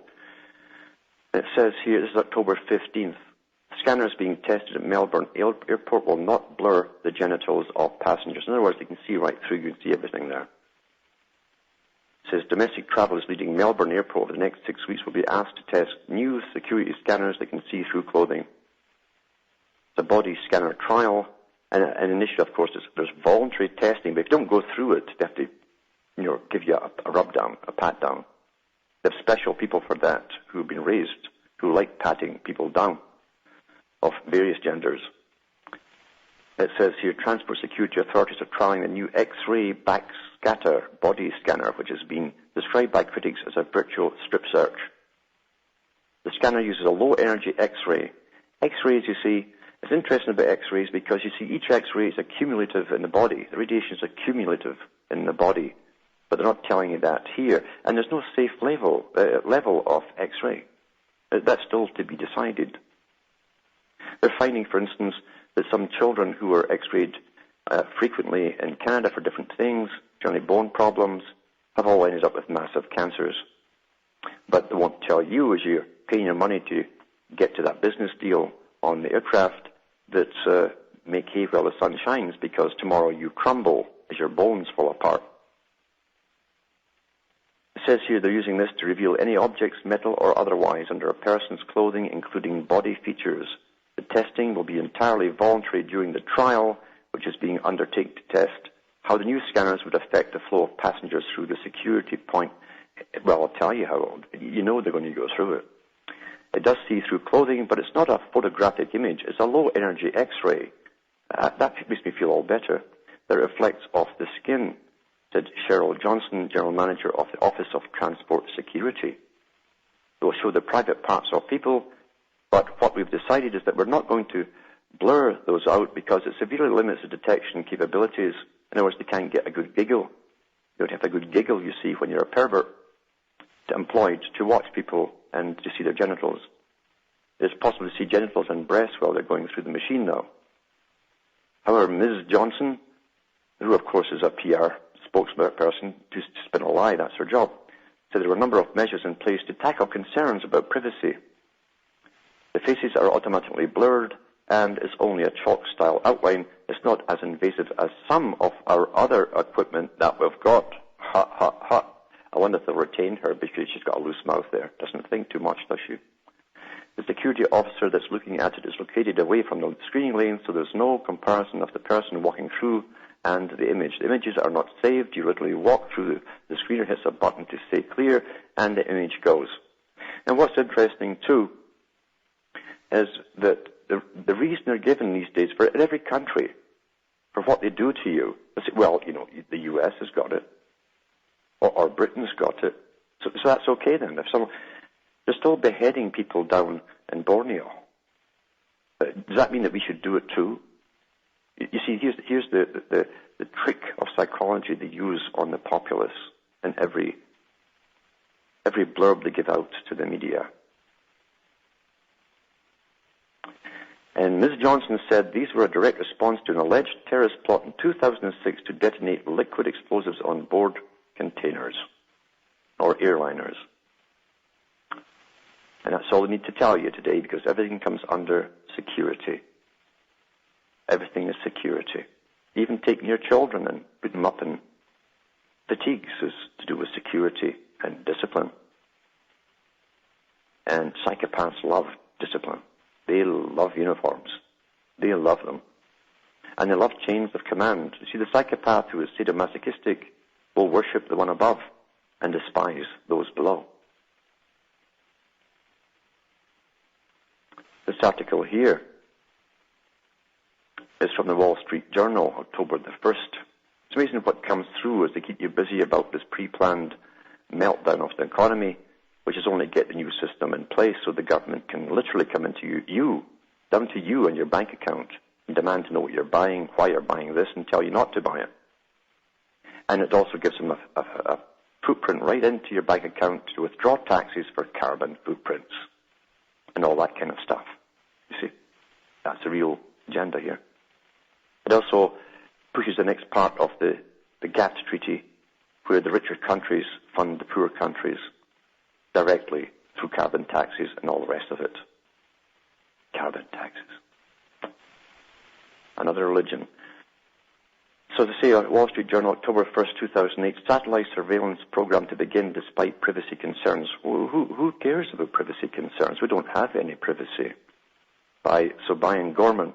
It says here, this is October 15th, scanners being tested at Melbourne Airport will not blur the genitals of passengers. In other words, they can see right through, you can see everything there. It says domestic travellers leaving Melbourne Airport over the next 6 weeks will be asked to test new security scanners that can see through clothing. It's a body scanner trial, and an initiative, of course, there's voluntary testing, but if you don't go through it, they have to give you a rub down, a pat down. They have special people for that who have been raised, who like patting people down of various genders. It says here, Transport Security Authorities are trialling the new X-ray backscatter body scanner, which has been described by critics as a virtual strip search. The scanner uses a low-energy X-ray. X-rays, you see, it's interesting about X-rays because you see each X-ray is accumulative in the body. The radiation is accumulative in the body, but they're not telling you that here. And there's no safe level of X-ray. That's still to be decided. They're finding, for instance, that some children who are X-rayed frequently in Canada for different things, generally bone problems, have all ended up with massive cancers. But they won't tell you as you're paying your money to get to that business deal on the aircraft that make hay while the sun shines, because tomorrow you crumble as your bones fall apart. It says here they're using this to reveal any objects, metal or otherwise, under a person's clothing, including body features. The testing will be entirely voluntary during the trial, which is being undertaken to test how the new scanners would affect the flow of passengers through the security point. Well, I'll tell you how. You know they're going to go through it. It does see through clothing, but it's not a photographic image. It's a low-energy X-ray. That makes me feel all better. That reflects off the skin, said Cheryl Johnson, General Manager of the Office of Transport Security. It will show the private parts of people, but what we've decided is that we're not going to blur those out because it severely limits the detection capabilities. In other words, they can't get a good giggle. You don't have a good giggle, you see, when you're a pervert employed to watch people and to see their genitals. It's possible to see genitals and breasts while they're going through the machine now. However, Ms. Johnson, who of course is a PR spokesperson, to spin a lie, that's her job, said there were a number of measures in place to tackle concerns about privacy. The faces are automatically blurred and is only a chalk-style outline. It's not as invasive as some of our other equipment that we've got. Ha, ha, ha. I wonder if they'll retain her because she's got a loose mouth there. Doesn't think too much, does she? The security officer that's looking at it is located away from the screening lane, so there's no comparison of the person walking through and the image. The images are not saved. You literally walk through. The screener hits a button to say clear, and the image goes. And what's interesting, too, is that the reason they're given these days for in every country for what they do to you, well, the US has got it, or Britain's got it, so that's okay then. If someone, they're still beheading people down in Borneo, does that mean that we should do it too? You see, here's the trick of psychology they use on the populace in every blurb they give out to the media. And Ms. Johnson said these were a direct response to an alleged terrorist plot in 2006 to detonate liquid explosives on board containers or airliners. And that's all I need to tell you today, because everything comes under security. Everything is security. Even taking your children and putting them up in fatigues is to do with security and discipline. And psychopaths love discipline. They love uniforms. They love them. And they love chains of command. You see, the psychopath who is sadomasochistic will worship the one above and despise those below. This article here is from the Wall Street Journal, October the 1st. It's amazing what comes through as they keep you busy about this pre-planned meltdown of the economy, which is only get the new system in place so the government can literally come into down to you and your bank account and demand to know what you're buying, why you're buying this, and tell you not to buy it. And it also gives them a footprint right into your bank account to withdraw taxes for carbon footprints and all that kind of stuff. You see, that's the real agenda here. It also pushes the next part of the GATT treaty, where the richer countries fund the poor countries. directly through carbon taxes and all the rest of it. Carbon taxes. Another religion. So to say, Wall Street Journal, October 1st, 2008, satellite surveillance program to begin despite privacy concerns. Well, who cares about privacy concerns? We don't have any privacy. By and Gorman.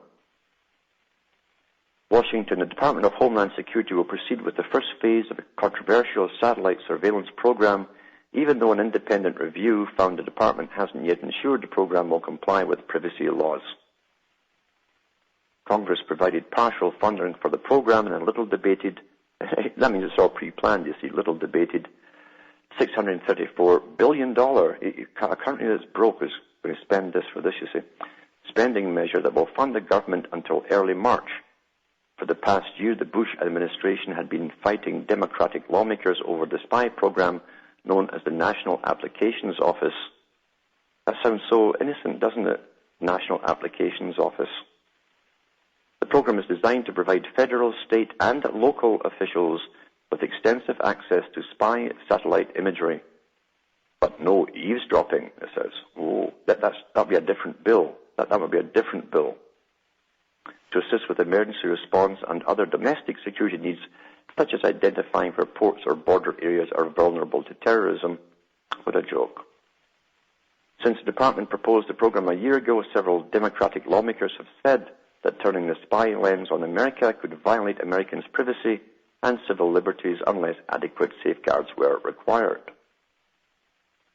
Washington, the Department of Homeland Security will proceed with the first phase of a controversial satellite surveillance program, even though an independent review found the department hasn't yet ensured the program will comply with privacy laws. Congress provided partial funding for the program and a little debated, that means it's all pre-planned, you see, little debated, $634 billion, a country that's broke is going to spend this for this, you see, spending measure that will fund the government until early March. For the past year, the Bush administration had been fighting Democratic lawmakers over the spy program known as the National Applications Office. That sounds so innocent, doesn't it? National Applications Office. The program is designed to provide federal, state, and local officials with extensive access to spy satellite imagery. But no eavesdropping, it says. Oh, that'll be a different bill. That would be a different bill. To assist with emergency response and other domestic security needs, such as identifying where ports or border areas are vulnerable to terrorism. What a joke. Since the department proposed the program a year ago, several Democratic lawmakers have said that turning the spy lens on America could violate Americans' privacy and civil liberties unless adequate safeguards were required.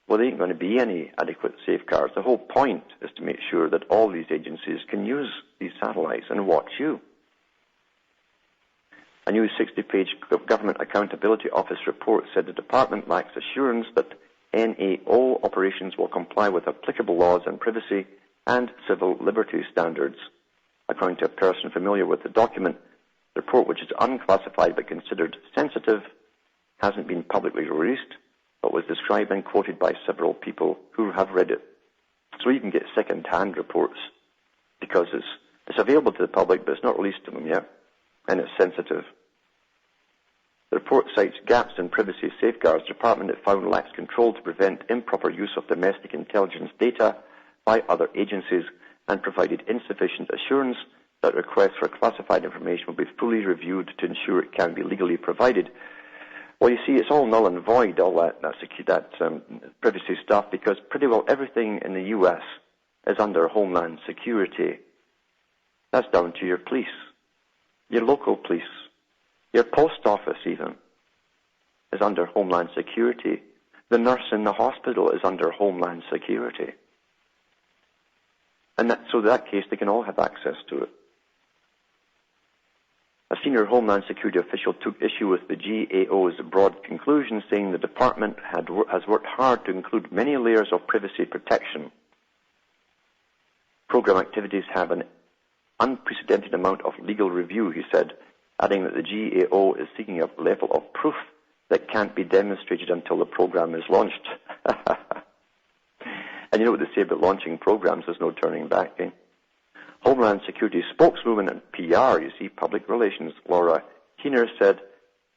Well, there ain't going to be any adequate safeguards. The whole point is to make sure that all these agencies can use these satellites and watch you. A new 60-page Government Accountability Office report said the department lacks assurance that NAO operations will comply with applicable laws on privacy and civil liberties standards. According to a person familiar with the document, the report, which is unclassified but considered sensitive, hasn't been publicly released, but was described and quoted by several people who have read it. So you can get second-hand reports because it's available to the public, but it's not released to them yet, and it's sensitive. The report cites gaps in privacy safeguards. The department it found lacks control to prevent improper use of domestic intelligence data by other agencies and provided insufficient assurance that requests for classified information will be fully reviewed to ensure it can be legally provided. Well, you see, it's all null and void, all that privacy stuff, because pretty well everything in the U.S. is under Homeland Security. That's down to your police, your local police, your post office even is under Homeland Security. The nurse in the hospital is under Homeland Security. And so in that case, they can all have access to it. A senior Homeland Security official took issue with the GAO's broad conclusion, saying the department has worked hard to include many layers of privacy protection. Program activities have an unprecedented amount of legal review, he said, adding that the GAO is seeking a level of proof that can't be demonstrated until the program is launched. And you know what they say about launching programs, there's no turning back, eh? Homeland Security spokeswoman and PR, you see, public relations, Laura Keener, said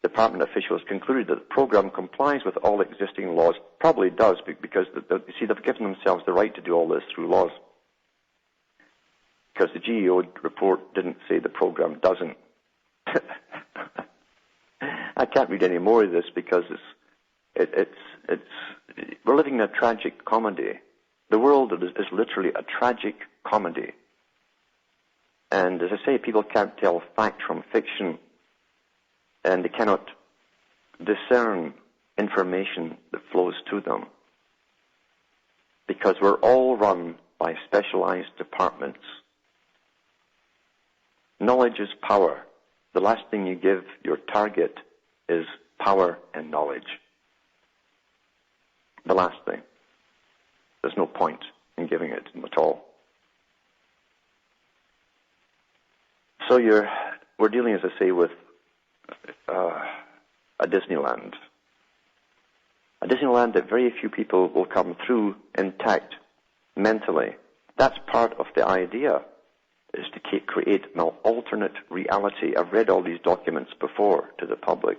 department officials concluded that the program complies with all existing laws. Probably does, because you see, they've given themselves the right to do all this through laws. Because the GAO report didn't say the program doesn't. I can't read any more of this because we're living in a tragic comedy. The world is literally a tragic comedy. And as I say, people can't tell fact from fiction, and they cannot discern information that flows to them, because we're all run by specialized departments. Knowledge is power. The last thing you give your target is power and knowledge. The last thing. There's no point in giving it at all. So we're dealing, as I say, with a Disneyland. A Disneyland that very few people will come through intact mentally. That's part of the idea, is to create an alternate reality. I've read all these documents before to the public.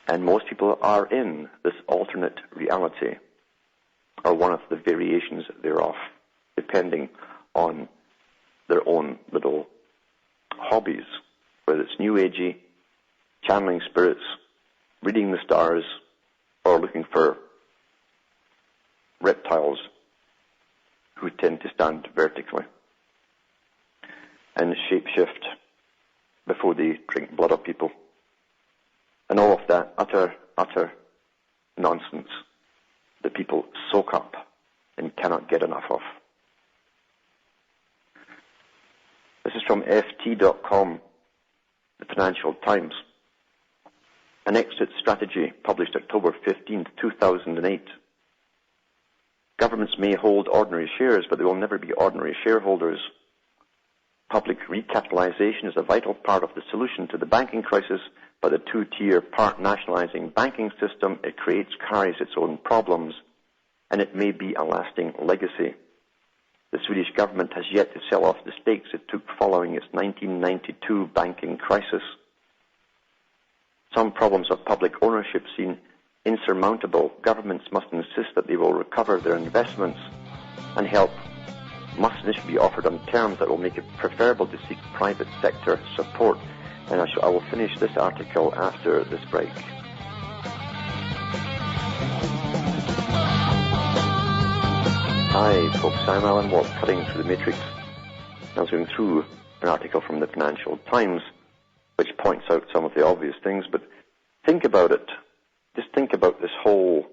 And most people are in this alternate reality, or one of the variations thereof, depending on their own little hobbies, whether it's New Agey, channeling spirits, reading the stars, or looking for reptiles who tend to stand vertically and shapeshift before they drink blood of people. And all of that utter nonsense that people soak up and cannot get enough of. This is from FT.com, the Financial Times. An exit strategy published October 15th, 2008. Governments may hold ordinary shares, but they will never be ordinary shareholders. Public recapitalization is a vital part of the solution to the banking crisis, but the two-tier part-nationalizing banking system it creates carries its own problems, and it may be a lasting legacy. The Swedish government has yet to sell off the stakes it took following its 1992 banking crisis. Some problems of public ownership seem insurmountable. Governments must insist that they will recover their investments, and help must initially be offered on terms that will make it preferable to seek private sector support. And I will finish this article after this break. Hi folks, I'm Alan Watt, cutting through the matrix. I was going through an article from the Financial Times which points out some of the obvious things, but think about it. Just think about this whole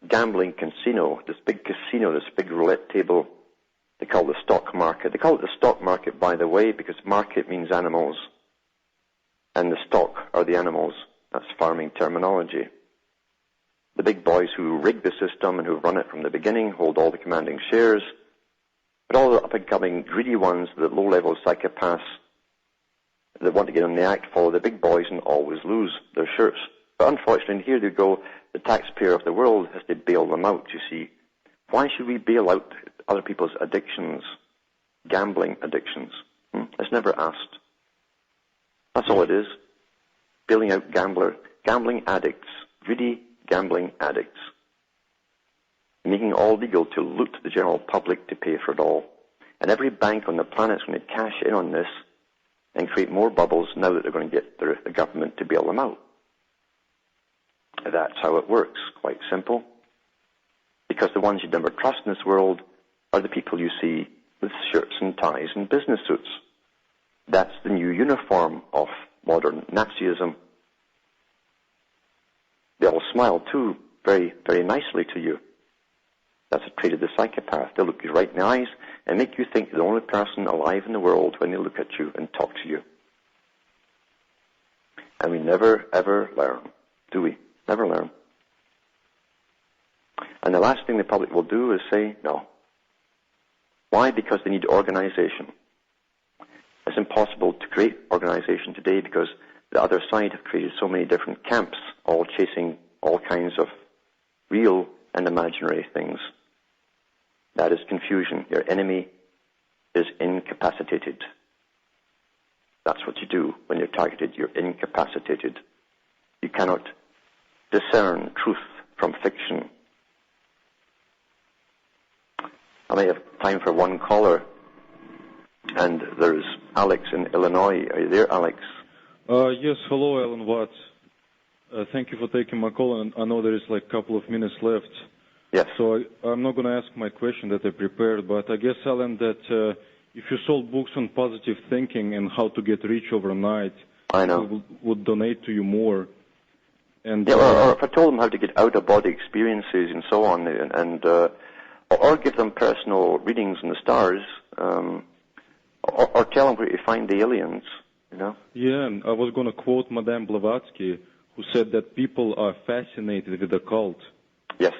gambling casino, this big roulette table they call the stock market. They call it the stock market, by the way, because market means animals, and the stock are the animals. That's farming terminology. The big boys who rig the system and who run it from the beginning hold all the commanding shares, but all the up-and-coming greedy ones, the low-level psychopaths that want to get on the act, follow the big boys and always lose their shirts. But unfortunately, here they go, the taxpayer of the world has to bail them out, you see. Why should we bail out other people's addictions, gambling addictions? It's never asked. That's all it is. Bailing out gambling addicts, greedy gambling addicts. Making it all legal to loot the general public to pay for it all. And every bank on the planet is going to cash in on this and create more bubbles now that they're going to get the government to bail them out. That's how it works, quite simple. Because the ones you'd never trust in this world are the people you see with shirts and ties and business suits. That's the new uniform of modern Nazism. They all smile too, very, very nicely to you. That's a trait of the psychopath. They'll look you right in the eyes and make you think you're the only person alive in the world when they look at you and talk to you. And we never, ever learn, do we? Never learn. And the last thing the public will do is say no. Why? Because they need organization. It's impossible to create organization today because the other side have created so many different camps, all chasing all kinds of real and imaginary things. That is confusion. Your enemy is incapacitated. That's what you do when you're targeted. You're incapacitated. You cannot discern truth from fiction. I may have time for one caller, and there's Alex in Illinois. Are you there, Alex? Yes, hello, Alan Watts. Thank you for taking my call, and I know there is like a couple of minutes left. Yes. So I'm not going to ask my question that I prepared, but I guess, Alan, that if you sold books on positive thinking and how to get rich overnight, I know. people would donate to you more. And yeah, or if I told them how to get out-of-body experiences and so on, and or give them personal readings in the stars, or tell them where to find the aliens, you know? Yeah, and I was going to quote Madame Blavatsky, who said that people are fascinated with the cult. Yes.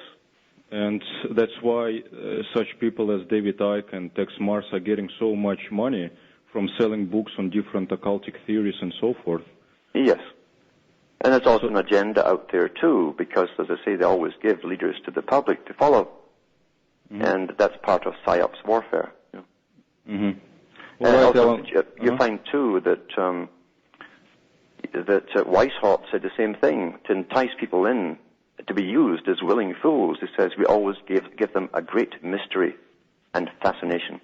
And that's why such people as David Icke and Tex Mars are getting so much money from selling books on different occultic theories and so forth. Yes. And there's also an agenda out there, too, because, as I say, they always give leaders to the public to follow. Mm-hmm. And that's part of PSYOPs warfare. You know? Mm-hmm. And also, you find, too, that that Weishaupt said the same thing, to entice people in, to be used as willing fools. He says we always give them a great mystery and fascination.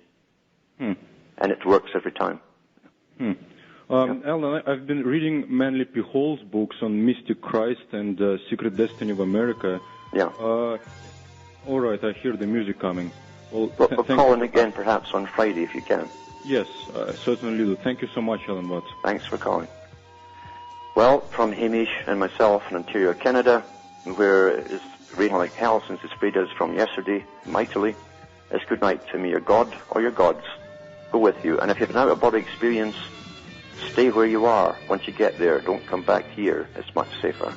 And it works every time. Alan, I've been reading Manly P. Hall's books on Mystic Christ and Secret Destiny of America. Yeah. All right, I hear the music coming. Well, We'll call in again perhaps on Friday if you can. Yes, certainly do. Thank you so much, Alan Watts. Thanks for calling. Well, from Hamish and myself in Ontario, Canada, where it's raining like hell since it sprayed us from yesterday, mightily, it's good night to me. Your God or your gods go with you. And if you have an out-of-body experience, stay where you are. Once you get there, don't come back here. It's much safer.